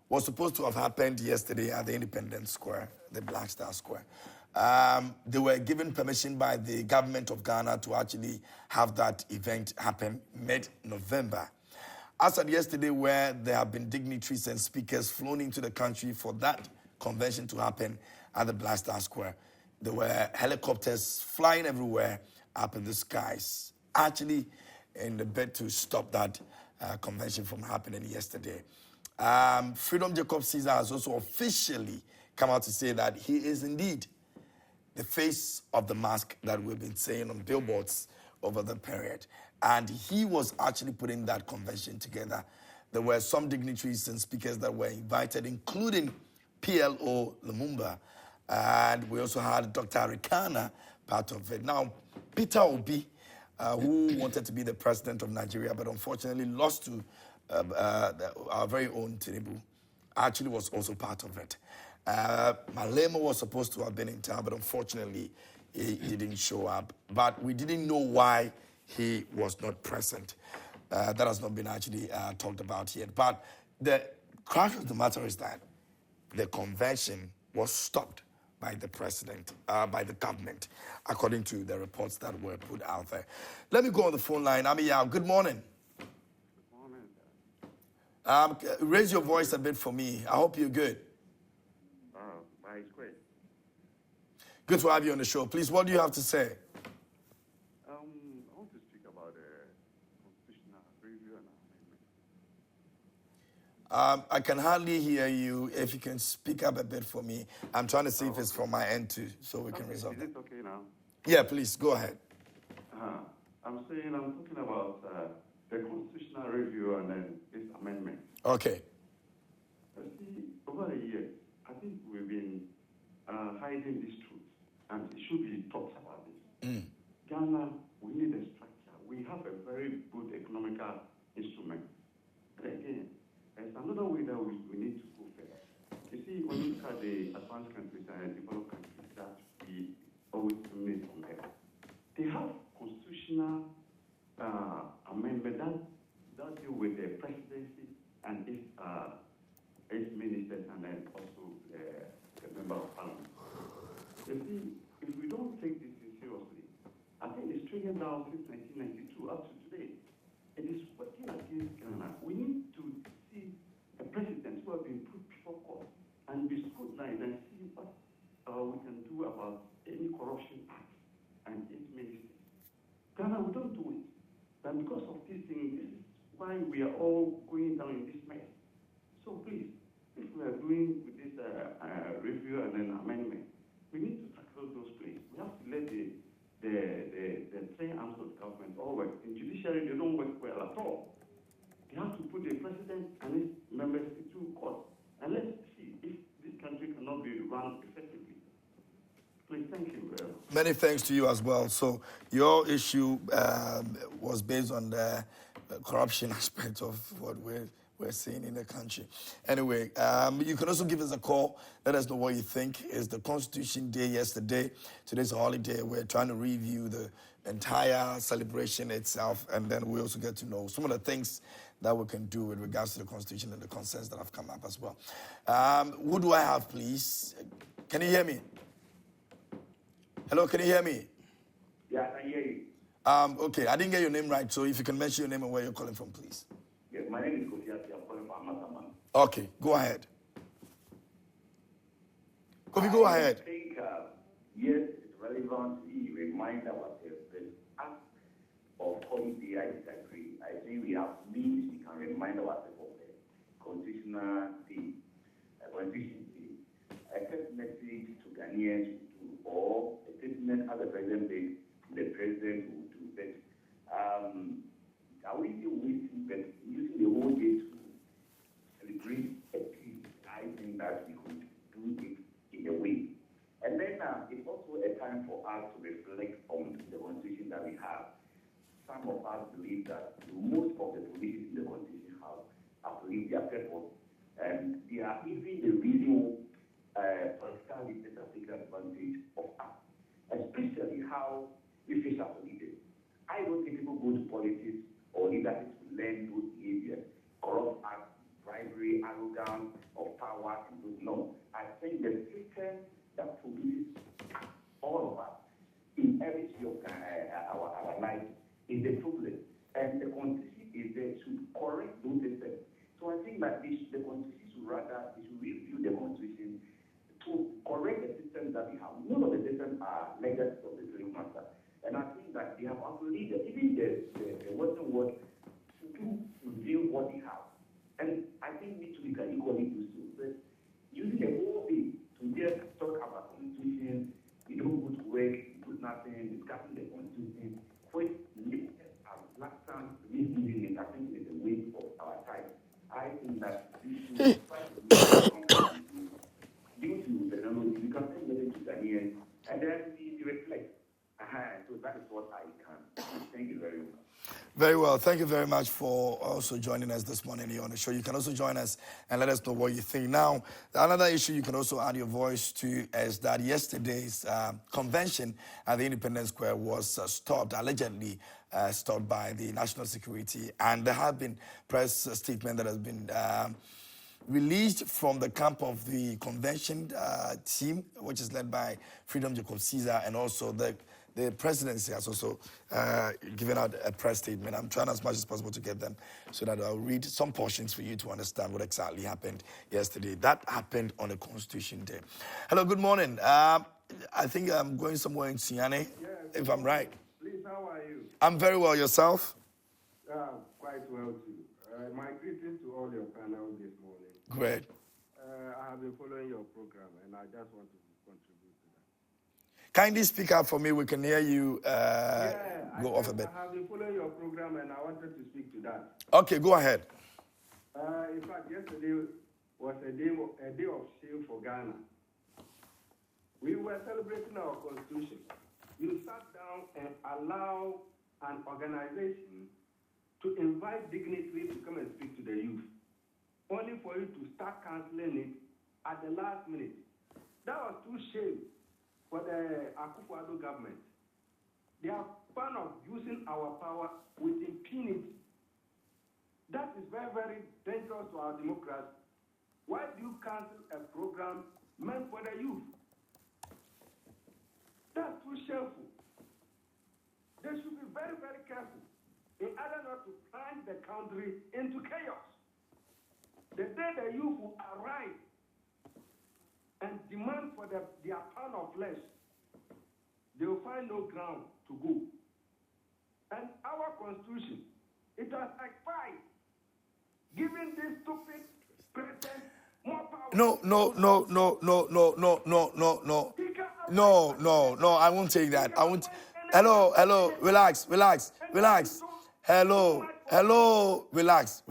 was supposed to have happened yesterday at the Independence Square, the Black Star Square. They were given permission by the government of Ghana to actually have that event happen mid-November. As of yesterday, where there have been dignitaries and speakers flown into the country for that convention to happen at the Black Star Square, there were helicopters flying everywhere up in the skies, actually in the bid to stop that convention from happening yesterday. Freedom Jacob Caesar has also officially come out to say that he is indeed the face of the mask that we've been saying on billboards over the period. And he was actually putting that convention together. There were some dignitaries and speakers that were invited, including PLO Lumumba. And we also had Dr. Arikana part of it. Now, Peter Obi, who wanted to be the president of Nigeria, but unfortunately lost to our very own Tinubu, actually was also part of it. Malema was supposed to have been in town, but unfortunately he didn't show up. But we didn't know why he was not present. That has not been actually talked about yet. But the crux of the matter is that the convention was stopped by the president, by the government, according to the reports that were put out there. Let me go on the phone line. Amiyao, good morning. Raise your voice a bit for me. I hope you're good. It's great. Good to have you on the show. Please, what do you have to say? I want to speak about the constitutional review and amendment. I can hardly hear you. If you can speak up a bit for me. I'm trying to see if it's from my end too, so we can resolve it. Is it okay now? Yeah, please, go ahead. I'm talking about the constitutional review and then its amendment. Okay. See, over the years, I think we've been hiding this truth, and it should be talked about this. Ghana, we need a structure. We have a very good economical instrument. But again, there's another way that we need to go further. You see, when you look at the advanced countries and developed countries that we always terminate from there, they have constitutional amendment that deal with the presidency and its ministers and then also the member of parliament. You see, if we don't take this seriously, I think it's trending down since 1992 up to today. It is working against Ghana. We need to see a president who has been put before court and be scrutinized and see what we can do about any corruption act and its ministers. Ghana, we don't do it. And because of this thing, this is why we are all going down in this mess. So please, if we are doing with this review and then amendment, we need to tackle those places. We have to let the three arms of the government all work. In judiciary, they don't work well at all. They have to put the president and his members into court. And let's see if this country cannot be run effectively. Please, thank you very much. Many thanks to you as well. So your issue was based on the corruption aspect of what we're seeing in the country. Anyway, you can also give us a call. Let us know what you think. It's the Constitution Day yesterday. Today's a holiday. We're trying to review the entire celebration itself, and then we also get to know some of the things that we can do with regards to the Constitution and the concerns that have come up as well. Who do I have, please? Can you hear me? Hello, can you hear me? Yeah, I hear you. Okay, I didn't get your name right, so if you can mention your name and where you're calling from, please. Yes, my name is Kofiati. I'm calling from Amasaman. Okay, go ahead. Kofi, go ahead. I think, yes, it's relevance we remind ourselves that as of holiday I disagree. I think we have means we can remind ourselves of the constitutional day, constitution day. A text message to Ghanaians or a statement as the president made, the president will do. But are we still waiting, but using the whole day to celebrate a peace? I think that we could do it in a way. And then it's also a time for us to reflect on the constitution that we have. Some of us believe that most of the provisions in the constitution have lived their purpose, and they are even the reason political leaders have taken advantage of us, especially how we face our leaders. I don't think people go to politics or leadership to learn those behaviors, corrupt acts, bribery, arrogance of power, and those. No, I think the system that produces all of us in every sphere of our life is the problem, and the constitution is there to correct those systems. So I think that the constitution should rather review the constitution to correct the systems that we have. None of the systems are legacy of the slave master, and I think that they have absolutely even the Western world to review what they have, and I think we can equally do so. But using the whole day to just talk about constitution, you don't go to work, do nothing, discussing the constitution. For last time, misleading it, I think it's a waste of our time. I think that we should try to do due to the technology, we can send it to Ghanaians, and then we reflect. So that is what I can. Thank you very much. Very well. Thank you very much for also joining us this morning here on the show. You can also join us and let us know what you think. Now, another issue you can also add your voice to is that yesterday's convention at the Independence Square was stopped, allegedly stopped by the National Security. And there have been press statement that has been released from the camp of the convention team, which is led by Freedom Jacob Caesar, and also the presidency has also given out a press statement. I'm trying as much as possible to get them so that I'll read some portions for you to understand what exactly happened yesterday. That happened on a Constitution Day. Hello, good morning. I think I'm going somewhere in Sena, if I'm right. Please, how are you? I'm very well. Yourself? Quite well, too. My greetings to all your panel this morning. Great. I have been following your program, and I just want to contribute to that. Kindly speak up for me. We can hear you go off a bit. I have been following your program, and I wanted to speak to that. Okay, go ahead. In fact, yesterday was a day of shame for Ghana. We were celebrating our constitution. You sat down and allowed an organization to invite dignitaries to come and speak to the youth, only for you to start canceling it at the last minute. That was too shame for the Akufo-Addo government. They are fond of using our power with impunity. That is very, very dangerous to our democracy. Why do you cancel a program meant for the youth? That's too shameful. They should be very, very careful in order not to plunge the country into chaos. The day the youth will arise and demand for their pound of flesh, they will find no ground to go. And our constitution, it has expired, giving this stupid president more power. No, I won't take that. I won't. Hello, relax. Hello, relax.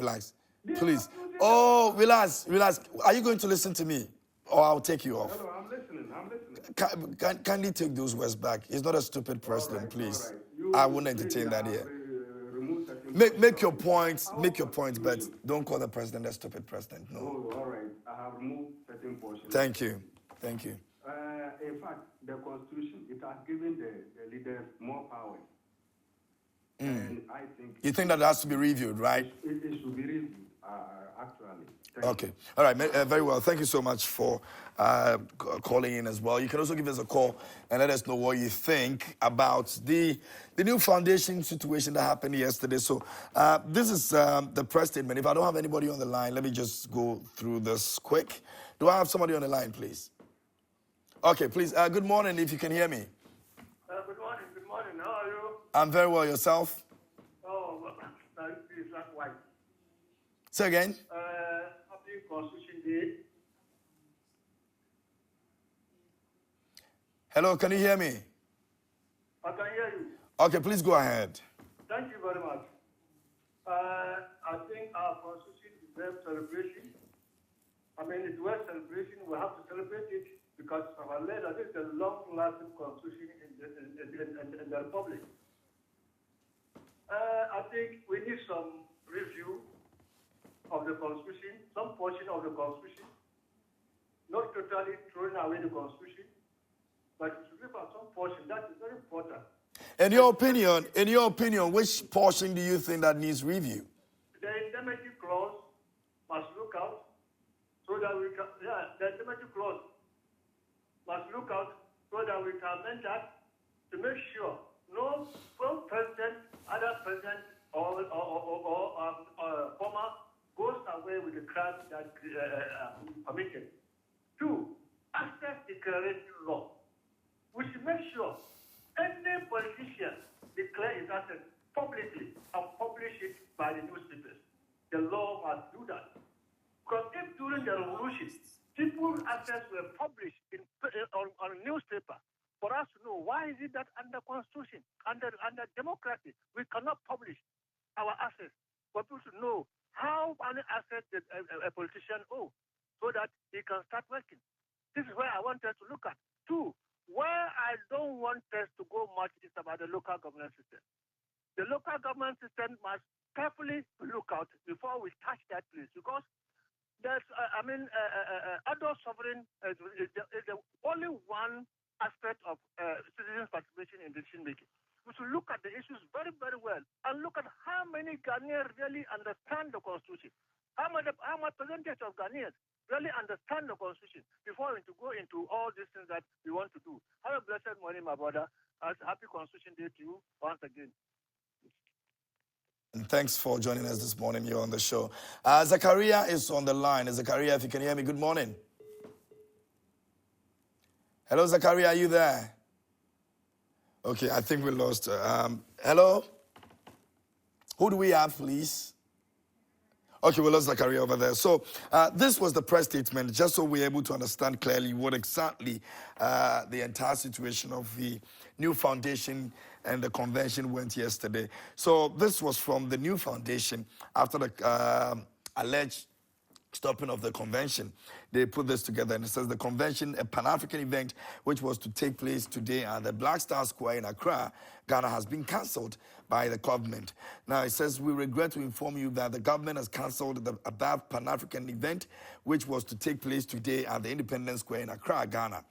Please. Oh, relax. Are you going to listen to me? Or I'll take you off. Hello, I'm listening. Kindly take those words back. He's not a stupid president, please. Right. I won't entertain that here. Make your points, but don't call the president a stupid president. No. Oh, all right. I have removed certain portions. Thank you. In fact, the Constitution, it has given the leaders more power. And I think... You think that has to be reviewed, right? It should be reviewed, actually. Okay. All right. Very well. Thank you so much for calling in as well. You can also give us a call and let us know what you think about the new foundation situation that happened yesterday. So this is the press statement. If I don't have anybody on the line, let me just go through this quick. Do I have somebody on the line, please? Okay, please. Good morning, if you can hear me. I'm very well. Yourself? Oh, this is not white. Say again. Happy Constitution Day. Hello, can you hear me? I can hear you. Okay, please go ahead. Thank you very much. I think our Constitution deserves celebration. I mean, it's worth celebration. We have to celebrate it because our leader is a long-lasting Constitution in the Republic. I think we need some review of the Constitution, some portion of the Constitution, not totally throwing away the Constitution, but to look at some portion. That is very important. In your opinion, which portion do you think that needs review? The indemnity clause must look out so that we can, the indemnity clause must look out so that we can amend that to make sure no president, other president, or former goes away with the crime that committed. 2, access declaration law. We should make sure any politician declare his assets publicly and publish it by the newspapers. The law must do that. Because if during the revolution, people's assets were published on a newspaper, for us to know why is it that under Constitution, under democracy, we cannot publish our assets, for people to know how many assets a politician owes, so that he can start working. This is where I want us to look at. 2, where I don't want us to go much is about the local government system. The local government system must carefully look out before we touch that place, because there's, adult sovereign is the only one aspect of citizens' participation in decision making. We should look at the issues very, very well and look at how many Ghanaians really understand the Constitution. How much percentage of Ghanaians really understand the Constitution before we go into all these things that we want to do. Have a blessed morning, my brother. Happy Constitution Day to you once again. And thanks for joining us this morning. You're on the show. Zachariah is on the line. Zachariah, if you can hear me, good morning. Hello, Zachariah, are you there? Okay, I think we lost. Hello? Who do we have, please? Okay, we lost Zachariah over there. So this was the press statement, just so we're able to understand clearly what exactly the entire situation of the new foundation and the convention went yesterday. So this was from the new foundation after the alleged stopping of the convention. They put this together, and it says the convention, a Pan-African event which was to take place today at the Black Star Square in Accra, Ghana, has been cancelled by the government. Now it says, we regret to inform you that the government has cancelled the above Pan-African event which was to take place today at the Independence Square in Accra, Ghana.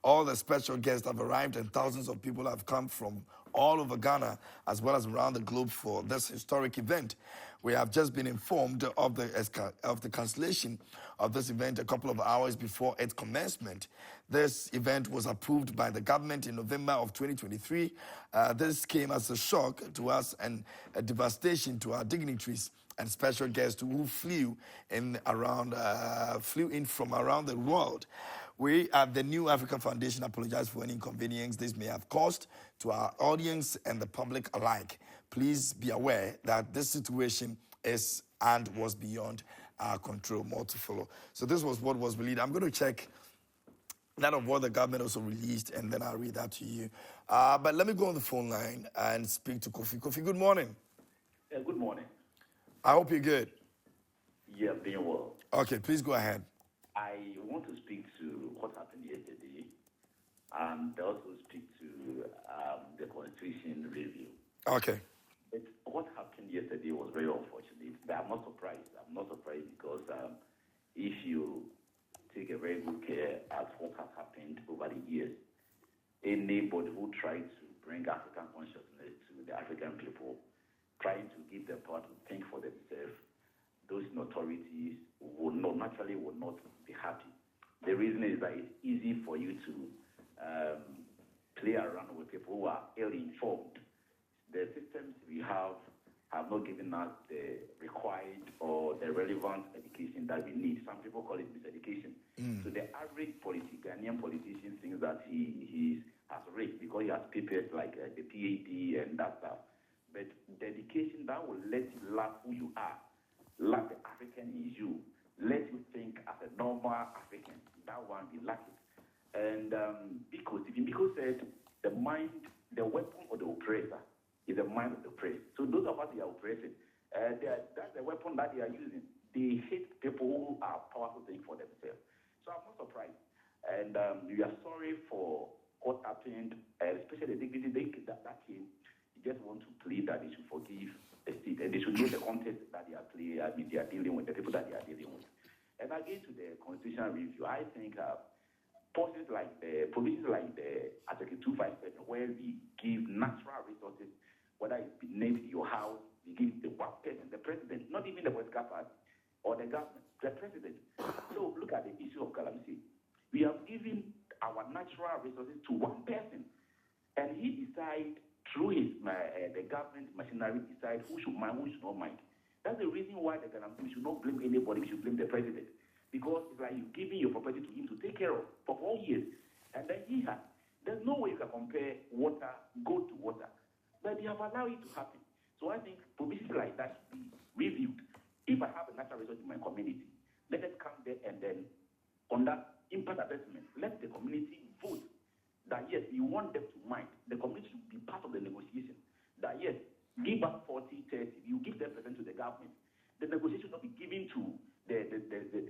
All the special guests have arrived and thousands of people have come from all over Ghana as well as around the globe for this historic event. We have just been informed of the cancellation of this event a couple of hours before its commencement. This event was approved by the government in November of 2023. This came as a shock to us and a devastation to our dignitaries and special guests who flew in from around the world. We at the New African Foundation apologize for any inconvenience this may have caused to our audience and the public alike. Please be aware that this situation is and was beyond our control. More to follow. So this was what was released. I'm going to check that of what the government also released, and then I'll read that to you. But let me go on the phone line and speak to Kofi. Kofi, good morning. Good morning. I hope you're good. Yeah, being well. Okay, please go ahead. I want to speak to what happened yesterday and also speak to the Constitution review. Okay. What happened yesterday was very unfortunate, but I'm not surprised. I'm not surprised because if you take a very good care at what has happened over the years, anybody who tried to bring African consciousness to the African people, trying to give them power to think for themselves, those authorities would not be happy. The reason is that it's easy for you to play around with people who are ill-informed. The systems we have not given us the required or the relevant education that we need. Some people call it miseducation. So the average Ghanaian politician thinks that he has rigged because because he has papers like the PhD and that stuff. But dedication that will let you love who you are, love the African in you, let you think as a normal African. That one be lucky. And because said the mind, the weapon of the oppressor is the mind of the oppressed. So those of us who are oppressed, that's the weapon that they are using. They hate people who are powerful things for themselves. So I'm not surprised. And we are sorry for what happened, especially the dignity that came. They just want to plead that they should forgive the state and they should know the context that they are they are dealing with, the people that they are dealing with. And again, to the constitutional review, I think provisions like the Article 257, where we give natural resources, whether it's beneath your house, we give the one person, the president, not even the political party or the government, the president. So look at the issue of calamity. We have given our natural resources to one person, and he decides through his the government machinery decide who should mind, who should not mind. That's the reason why the calamity, we should not blame anybody, we should blame the president. Because it's like you're giving your property to him to take care of for 4 years. And then there's no way you can compare water, gold to water. But they have allowed it to happen. So I think provisions like that should be reviewed. If I have a natural resource in my community, let us come there and then on that impact assessment, let the community vote that yes, we want them to mind. The community should be part of the negotiation. That yes, give us 40, 30, you give 10% to the government. The negotiation will not be given to the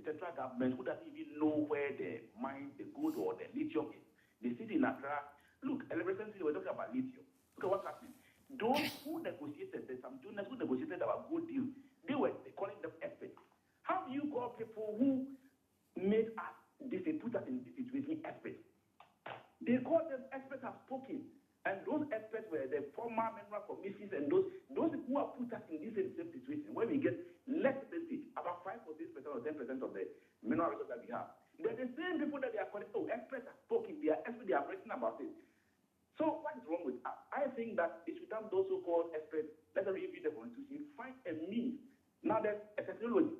central government who doesn't even know where the mine, the gold or the lithium is. The city in Accra, look, recently we're talking about lithium. Look at what's happening. Those who negotiated, there's some donors who negotiated our good deal, they calling them experts. How do you call people who made us put us in this situation experts? They call them experts have spoken. And those experts were the former mineral commissions and those who have put us in this same situation where we get less percentage, about 5 or 6% or 10% of the mineral resources that we have. They're the same people that they are calling, experts have spoken, they are experts, they are writing about it. So what is wrong with us? I think that it should have those so-called experts, let them review the constitution, find a means. Now there's a technology.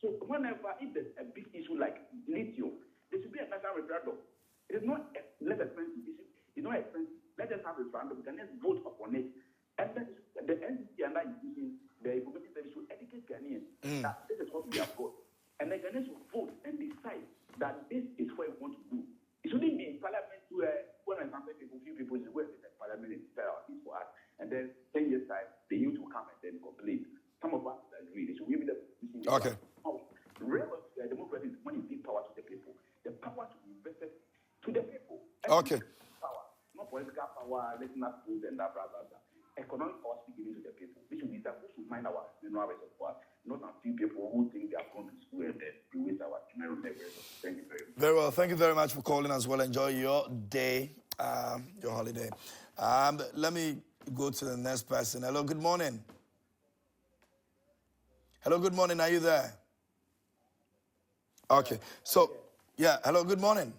So whenever, if there's a big issue like lithium, there should be a national referendum. It is not a less expensive issue. It's not expensive. Let us have a referendum. We can just vote upon it. And then the NCC and that institution, the information service should educate Ghanaians that this is what we have got. And the Ghanaians should vote and decide that this is what we want to do. It shouldn't be in parliament where when I come people, few people should go in parliament and decide our things for us. And then 10 years' time, the youth will come and then complain. Some of us agree. They should give the position. Okay. Real democracy is when you give power to the people. The power to be invested to the people. Okay. Power, not political power, letting us food and blah, blah, blah. Economic power should be given to the people. We should be that who should mind our mineral reservoir, not a few people who think they are going to school and then we waste our mineral reservoir. Thank you very much. Very well. Thank you very much for calling as well. Enjoy your day, your holiday. Let me go to the next person. Hello, good morning. Hello, good morning. Are you there? Okay. So, yeah. Hello, good morning.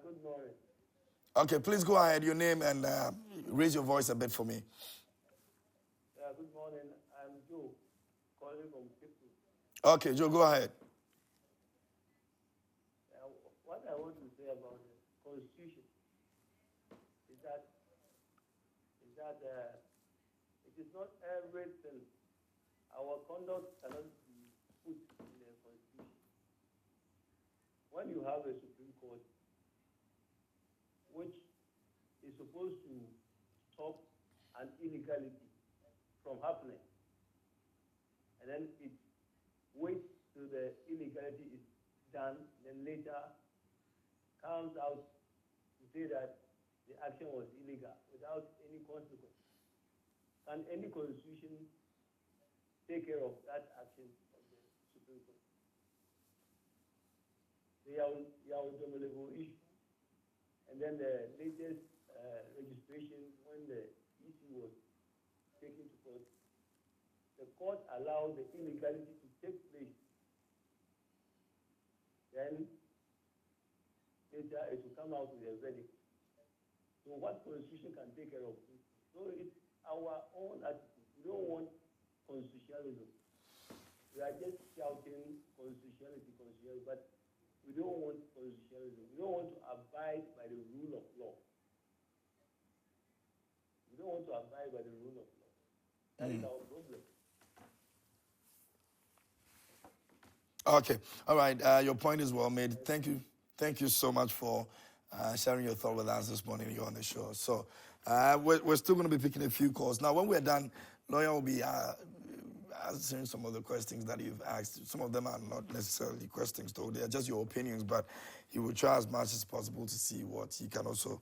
Good morning. Okay, please go ahead. Your name and raise your voice a bit for me. Good morning. I'm Joe, calling from People. Okay, Joe, go ahead. What I want to say about the Constitution is that it is not everything. Our conduct cannot be put in the Constitution. When you have a Supreme Court, which is supposed to stop an illegality from happening, and then it waits till the illegality is done, then later comes out to say that the action was illegal without any consequence. Can any constitution take care of that action of the Supreme Court? The Yao issue, and then the latest registration when the issue was taken to court, the court allowed the illegality to take place. Then later it will come out with a verdict. So what constitution can take care of this? So it's our own attitude. We don't want constitutionalism. We are just shouting constitutionality, but we don't want constitutionalism. We don't want to abide by the rule of law. want to abide by the rule of law. That is our problem. Okay. All right. Your point is well made. Thank you. Thank you so much for sharing your thought with us this morning. You're on the show. So we're still going to be picking a few calls. Now, when we're done, Lawyer will be answering some of the questions that you've asked. Some of them are not necessarily questions, though. They are just your opinions, but he will try as much as possible to see what he can also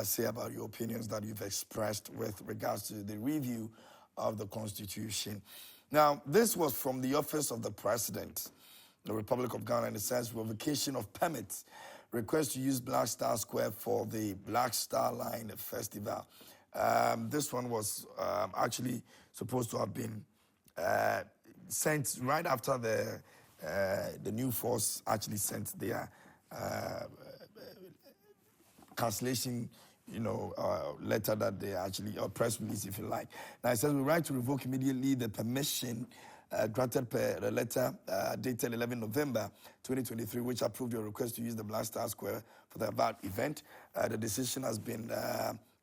say about your opinions that you've expressed with regards to the review of the Constitution. Now, this was from the Office of the President, the Republic of Ghana, in the sense revocation of permits, request to use Black Star Square for the Black Star Line Festival. This one was actually supposed to have been sent right after the new force actually sent their cancellation, letter that they actually, or press release, if you like. Now it says we write to revoke immediately the permission granted per the letter dated 11 November 2023, which approved your request to use the Black Star Square for the above event. The decision has been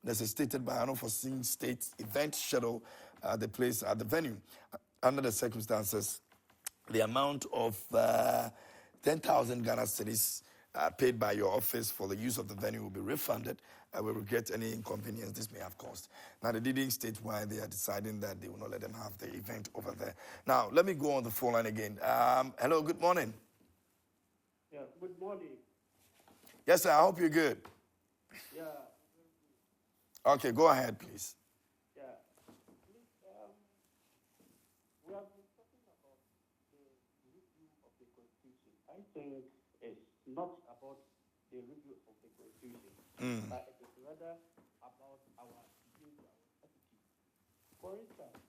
necessitated by an unforeseen state event schedule the place at the venue. Under the circumstances, the amount of 10,000 Ghana cedis paid by your office for the use of the venue will be refunded. We regret any inconvenience this may have caused. Now, they didn't state why they are deciding that they will not let them have the event over there. Now, let me go on the phone line again. Hello, good morning. Yeah, good morning. Yes, sir, I hope you're good. Yeah. Okay, go ahead, please. Yeah. Please, we have been talking about the review of the Constitution. I think it's not about the review of the Constitution, but it is rather about our behavior, our attitude. For instance,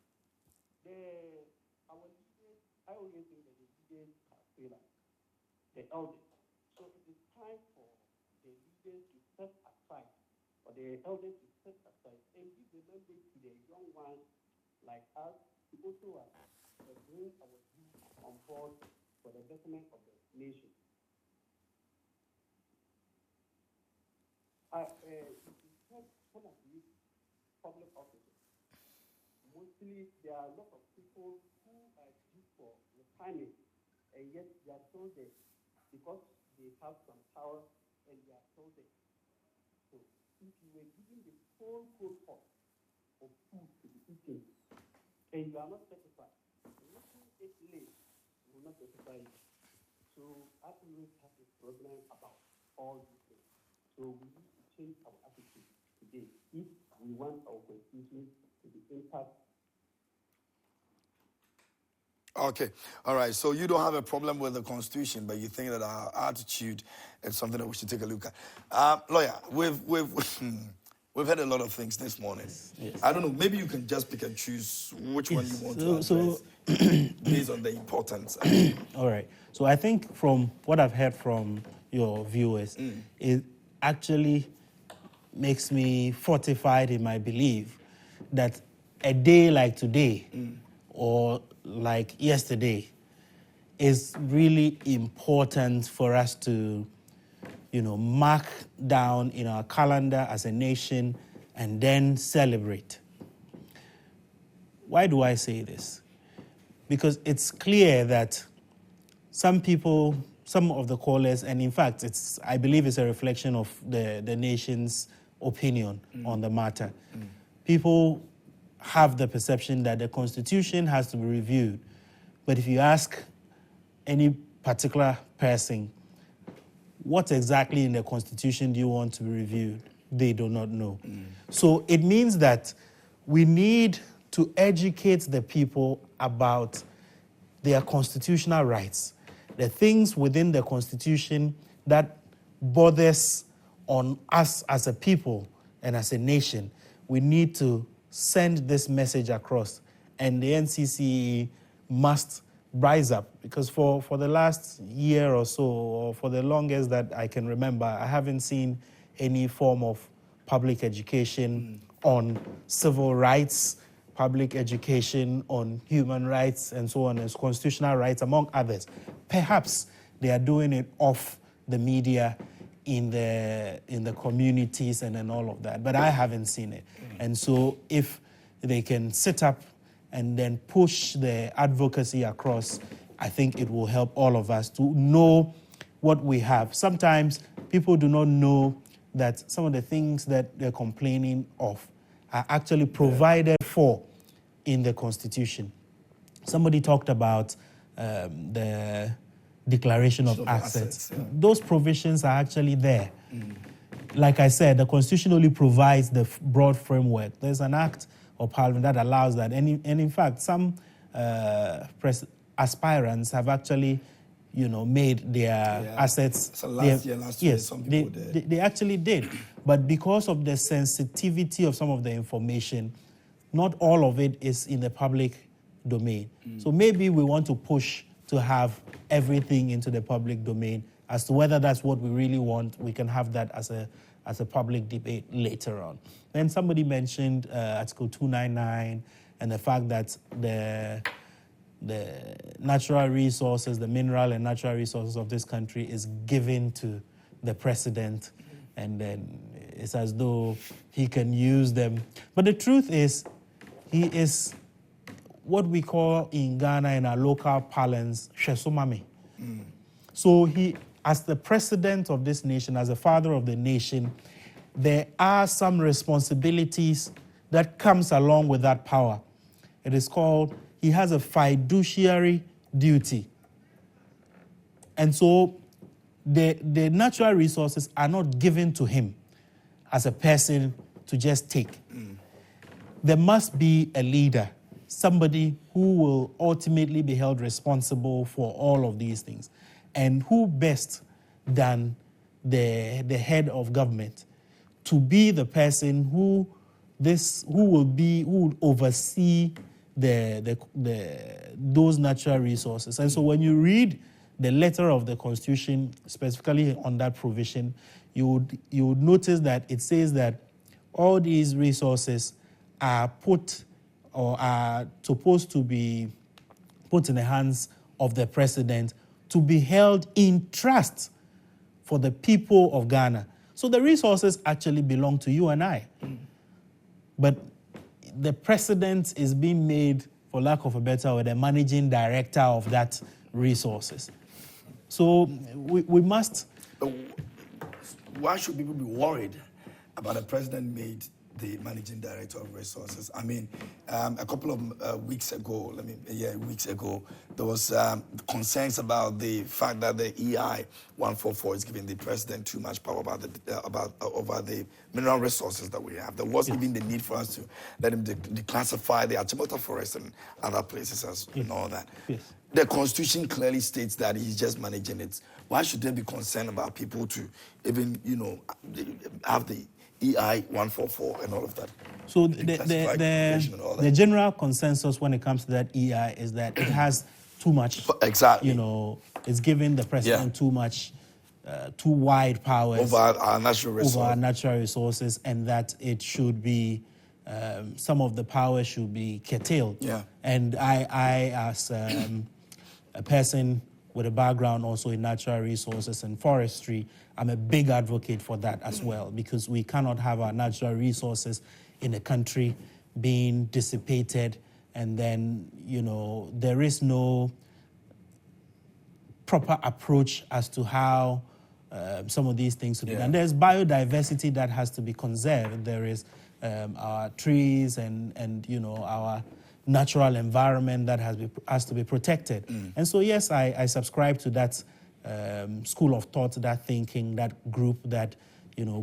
our leaders, I always think that the leaders are failures, the elders. So it is time for the leaders to set aside, or the elders to set aside and give the mandate to the young ones like us to also bring our youth on board for the betterment of the nation. Some of these public officers, mostly there are a lot of people who are due for retirement, and yet they are still there because they have some power and they are still there. So if you were given the whole pot of food to be eaten and you are not satisfied, making it late will not satisfy you. So I always have a problem about all these things. So we need to change our attitude today if we want our Constitution to be intact. Okay, all right. So you don't have a problem with the Constitution, but you think that our attitude is something that we should take a look at. Lawyer, we've had a lot of things this morning. Yes. I don't know. Maybe you can just pick and choose which one you want to address based on the importance. All right. So I think from what I've heard from your viewers, it actually makes me fortified in my belief that a day like today or like yesterday is really important for us to, mark down in our calendar as a nation and then celebrate. Why do I say this? Because it's clear that some of the callers, and in fact, I believe it's a reflection of the nation's opinion on the matter. People have the perception that the Constitution has to be reviewed. But if you ask any particular person, what exactly in the Constitution do you want to be reviewed? They do not know. So it means that we need to educate the people about their constitutional rights, the things within the Constitution that bothers on us as a people and as a nation. We need to send this message across, and the NCCE must rise up, because for the last year or so, or for the longest that I can remember, I haven't seen any form of public education on civil rights, public education on human rights, and so on, as constitutional rights, among others. Perhaps they are doing it off the media in the communities and then all of that. But I haven't seen it. And so if they can sit up and then push the advocacy across, I think it will help all of us to know what we have. Sometimes people do not know that some of the things that they're complaining of are actually provided for in the Constitution. Somebody talked about the Declaration of Assets. Those provisions are actually there. Like I said, the Constitution only provides the broad framework. There's an act of Parliament that allows that. And in fact, some aspirants have actually, made their assets. So last year, some people did. They actually did. But because of the sensitivity of some of the information, not all of it is in the public domain. So maybe we want to push to have everything into the public domain. As to whether that's what we really want, we can have that as a public debate later on. Then somebody mentioned Article 299 and the fact that the natural resources, the mineral and natural resources of this country is given to the president, and then it's as though he can use them. But the truth is, he is what we call in Ghana, in our local parlance, Shesomame. So he, as the president of this nation, as the father of the nation, there are some responsibilities that comes along with that power. It is called, he has a fiduciary duty. And so the natural resources are not given to him as a person to just take. There must be a leader, somebody who will ultimately be held responsible for all of these things. And who best than the head of government to be the person who would oversee those natural resources. And so when you read the letter of the Constitution, specifically on that provision, you would notice that it says that all these resources are put or are supposed to be put in the hands of the president to be held in trust for the people of Ghana. So the resources actually belong to you and I. But the president is being made, for lack of a better word, the managing director of that resources. So we must... Why should people be worried about a president made the managing director of resources? I mean, a couple of weeks ago, there was concerns about the fact that the EI 144 is giving the president too much power over the mineral resources that we have. There was even the need for us to let him declassify the Achimota forest and other places and all that. Yes. The Constitution clearly states that he's just managing it. Why should they be concerned about people to even, have the EI 144 and all of that? So the general consensus when it comes to that EI is that it has too much. Exactly. It's giving the president too much, too wide powers over our natural resources, and that it should be some of the power should be curtailed. Yeah. And I as a person with a background also in natural resources and forestry, I'm a big advocate for that as well, because we cannot have our natural resources in a country being dissipated, and then, there is no proper approach as to how some of these things to be done. There's biodiversity that has to be conserved. There is our trees and our natural environment that has to be protected. And so, yes, I subscribe to that school of thought, that thinking, that group that,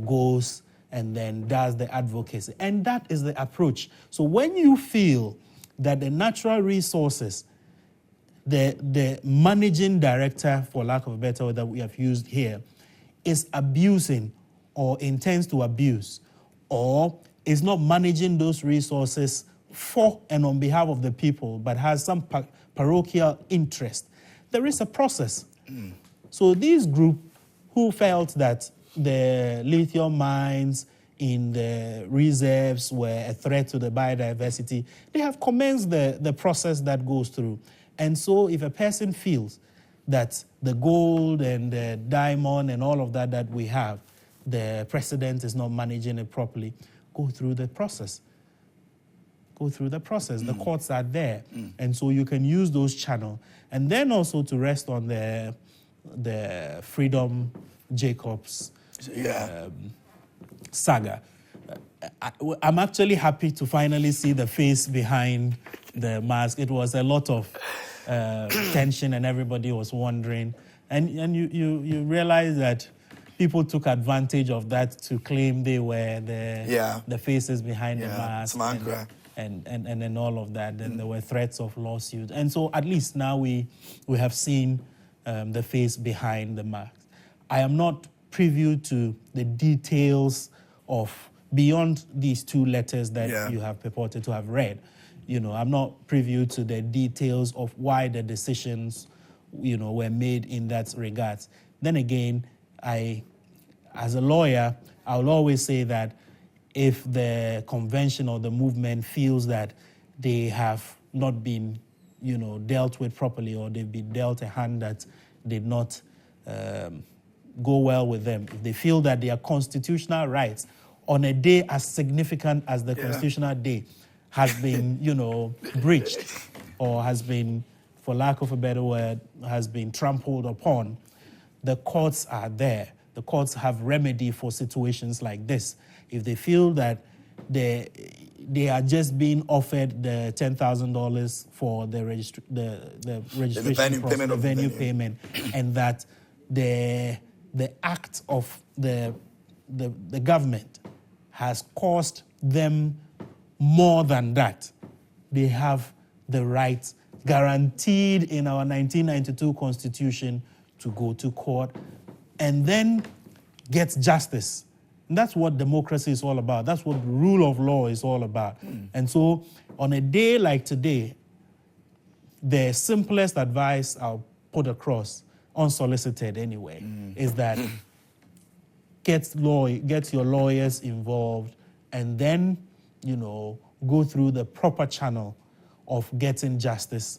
goes and then does the advocacy. And that is the approach. So when you feel that the natural resources, the managing director, for lack of a better word that we have used here, is abusing or intends to abuse, or is not managing those resources for and on behalf of the people, but has some parochial interest, there is a process. So this group who felt that the lithium mines in the reserves were a threat to the biodiversity, they have commenced the process that goes through. And so if a person feels that the gold and the diamond and all of that we have, the president is not managing it properly. Go through the process. Go through the process. The courts are there. And so you can use those channels. And then also to rest on the Freedom Jacobs saga. I'm actually happy to finally see the face behind the mask. It was a lot of tension and everybody was wondering. And you realize that people took advantage of that to claim they were the faces behind the mask. And all of that. And there were threats of lawsuits. And so at least now we have seen the face behind the mask. I am not privy to the details of beyond these 2 letters that you have purported to have read. I'm not privy to the details of why the decisions, were made in that regard. Then again, as a lawyer, I will always say that if the convention or the movement feels that they have not been, dealt with properly, or they've been dealt a hand that did not go well with them, if they feel that their constitutional rights on a day as significant as the constitutional day has been, breached, or has been, for lack of a better word, has been trampled upon, the courts are there. The courts have remedy for situations like this. If they feel that they are just being offered the $10,000 for the registration process, the venue payment, and that the act of the government has cost them more than that, they have the right guaranteed in our 1992 Constitution to go to court and then get justice. And that's what democracy is all about. That's what the rule of law is all about. And so on a day like today, the simplest advice I'll put across, unsolicited anyway, is that get your lawyers involved, and then, go through the proper channel of getting justice,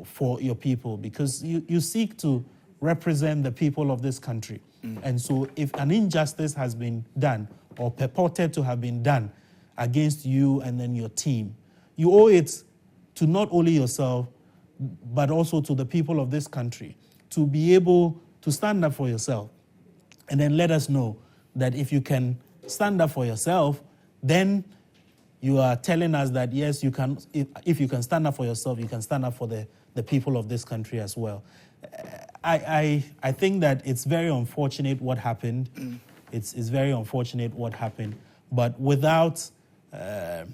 for your people, because you seek to represent the people of this country. And so if an injustice has been done or purported to have been done against you and then your team, you owe it to not only yourself, but also to the people of this country to be able to stand up for yourself. And then let us know that if you can stand up for yourself, then you are telling us that, yes, you can. If you can stand up for yourself, you can stand up for the people of this country as well. I think that it's very unfortunate what happened. It's very unfortunate what happened. But without the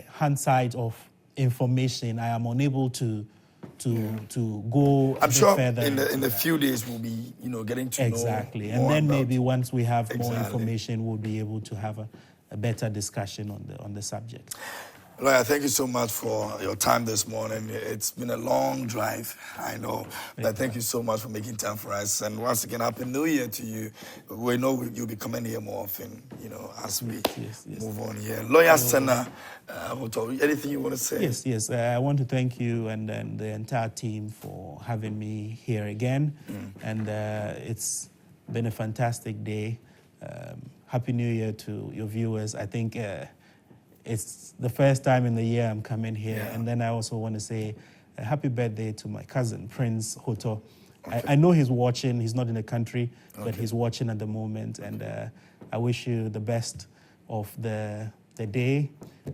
hindsight of information, I am unable to go. I'm sure further in a few days we'll be getting to know exactly, and then maybe once we have more information, we'll be able to have a better discussion on the subject. Lawyer, thank you so much for your time this morning. It's been a long drive, I know, but thank you so much for making time for us. And once again, Happy New Year to you. We know you'll be coming here more often, as we move on here. Lawyer Sena, anything you want to say? Yes. I want to thank you and the entire team for having me here again. And it's been a fantastic day. Happy New Year to your viewers. I think it's the first time in the year I'm coming here. And then I also want to say a happy birthday to my cousin, Prince Hoto. I know he's watching. He's not in the country, but he's watching at the moment. And I wish you the best of the day.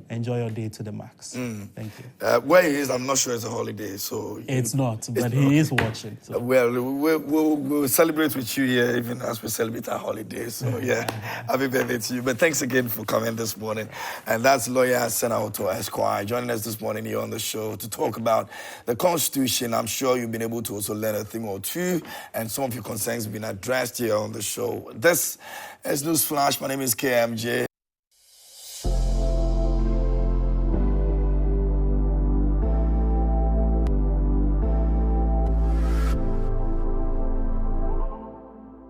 Enjoy your day to the max. Thank you. Where he is, I'm not sure it's a holiday, so it's not. But he is watching. So. Well, we'll celebrate with you here, even as we celebrate our holiday. So happy birthday to you. But thanks again for coming this morning. And that's Lawyer Sena Esquire joining us this morning here on the show to talk about the Constitution. I'm sure you've been able to also learn a thing or two, and some of your concerns have been addressed here on the show. This is News Flash. My name is KMJ.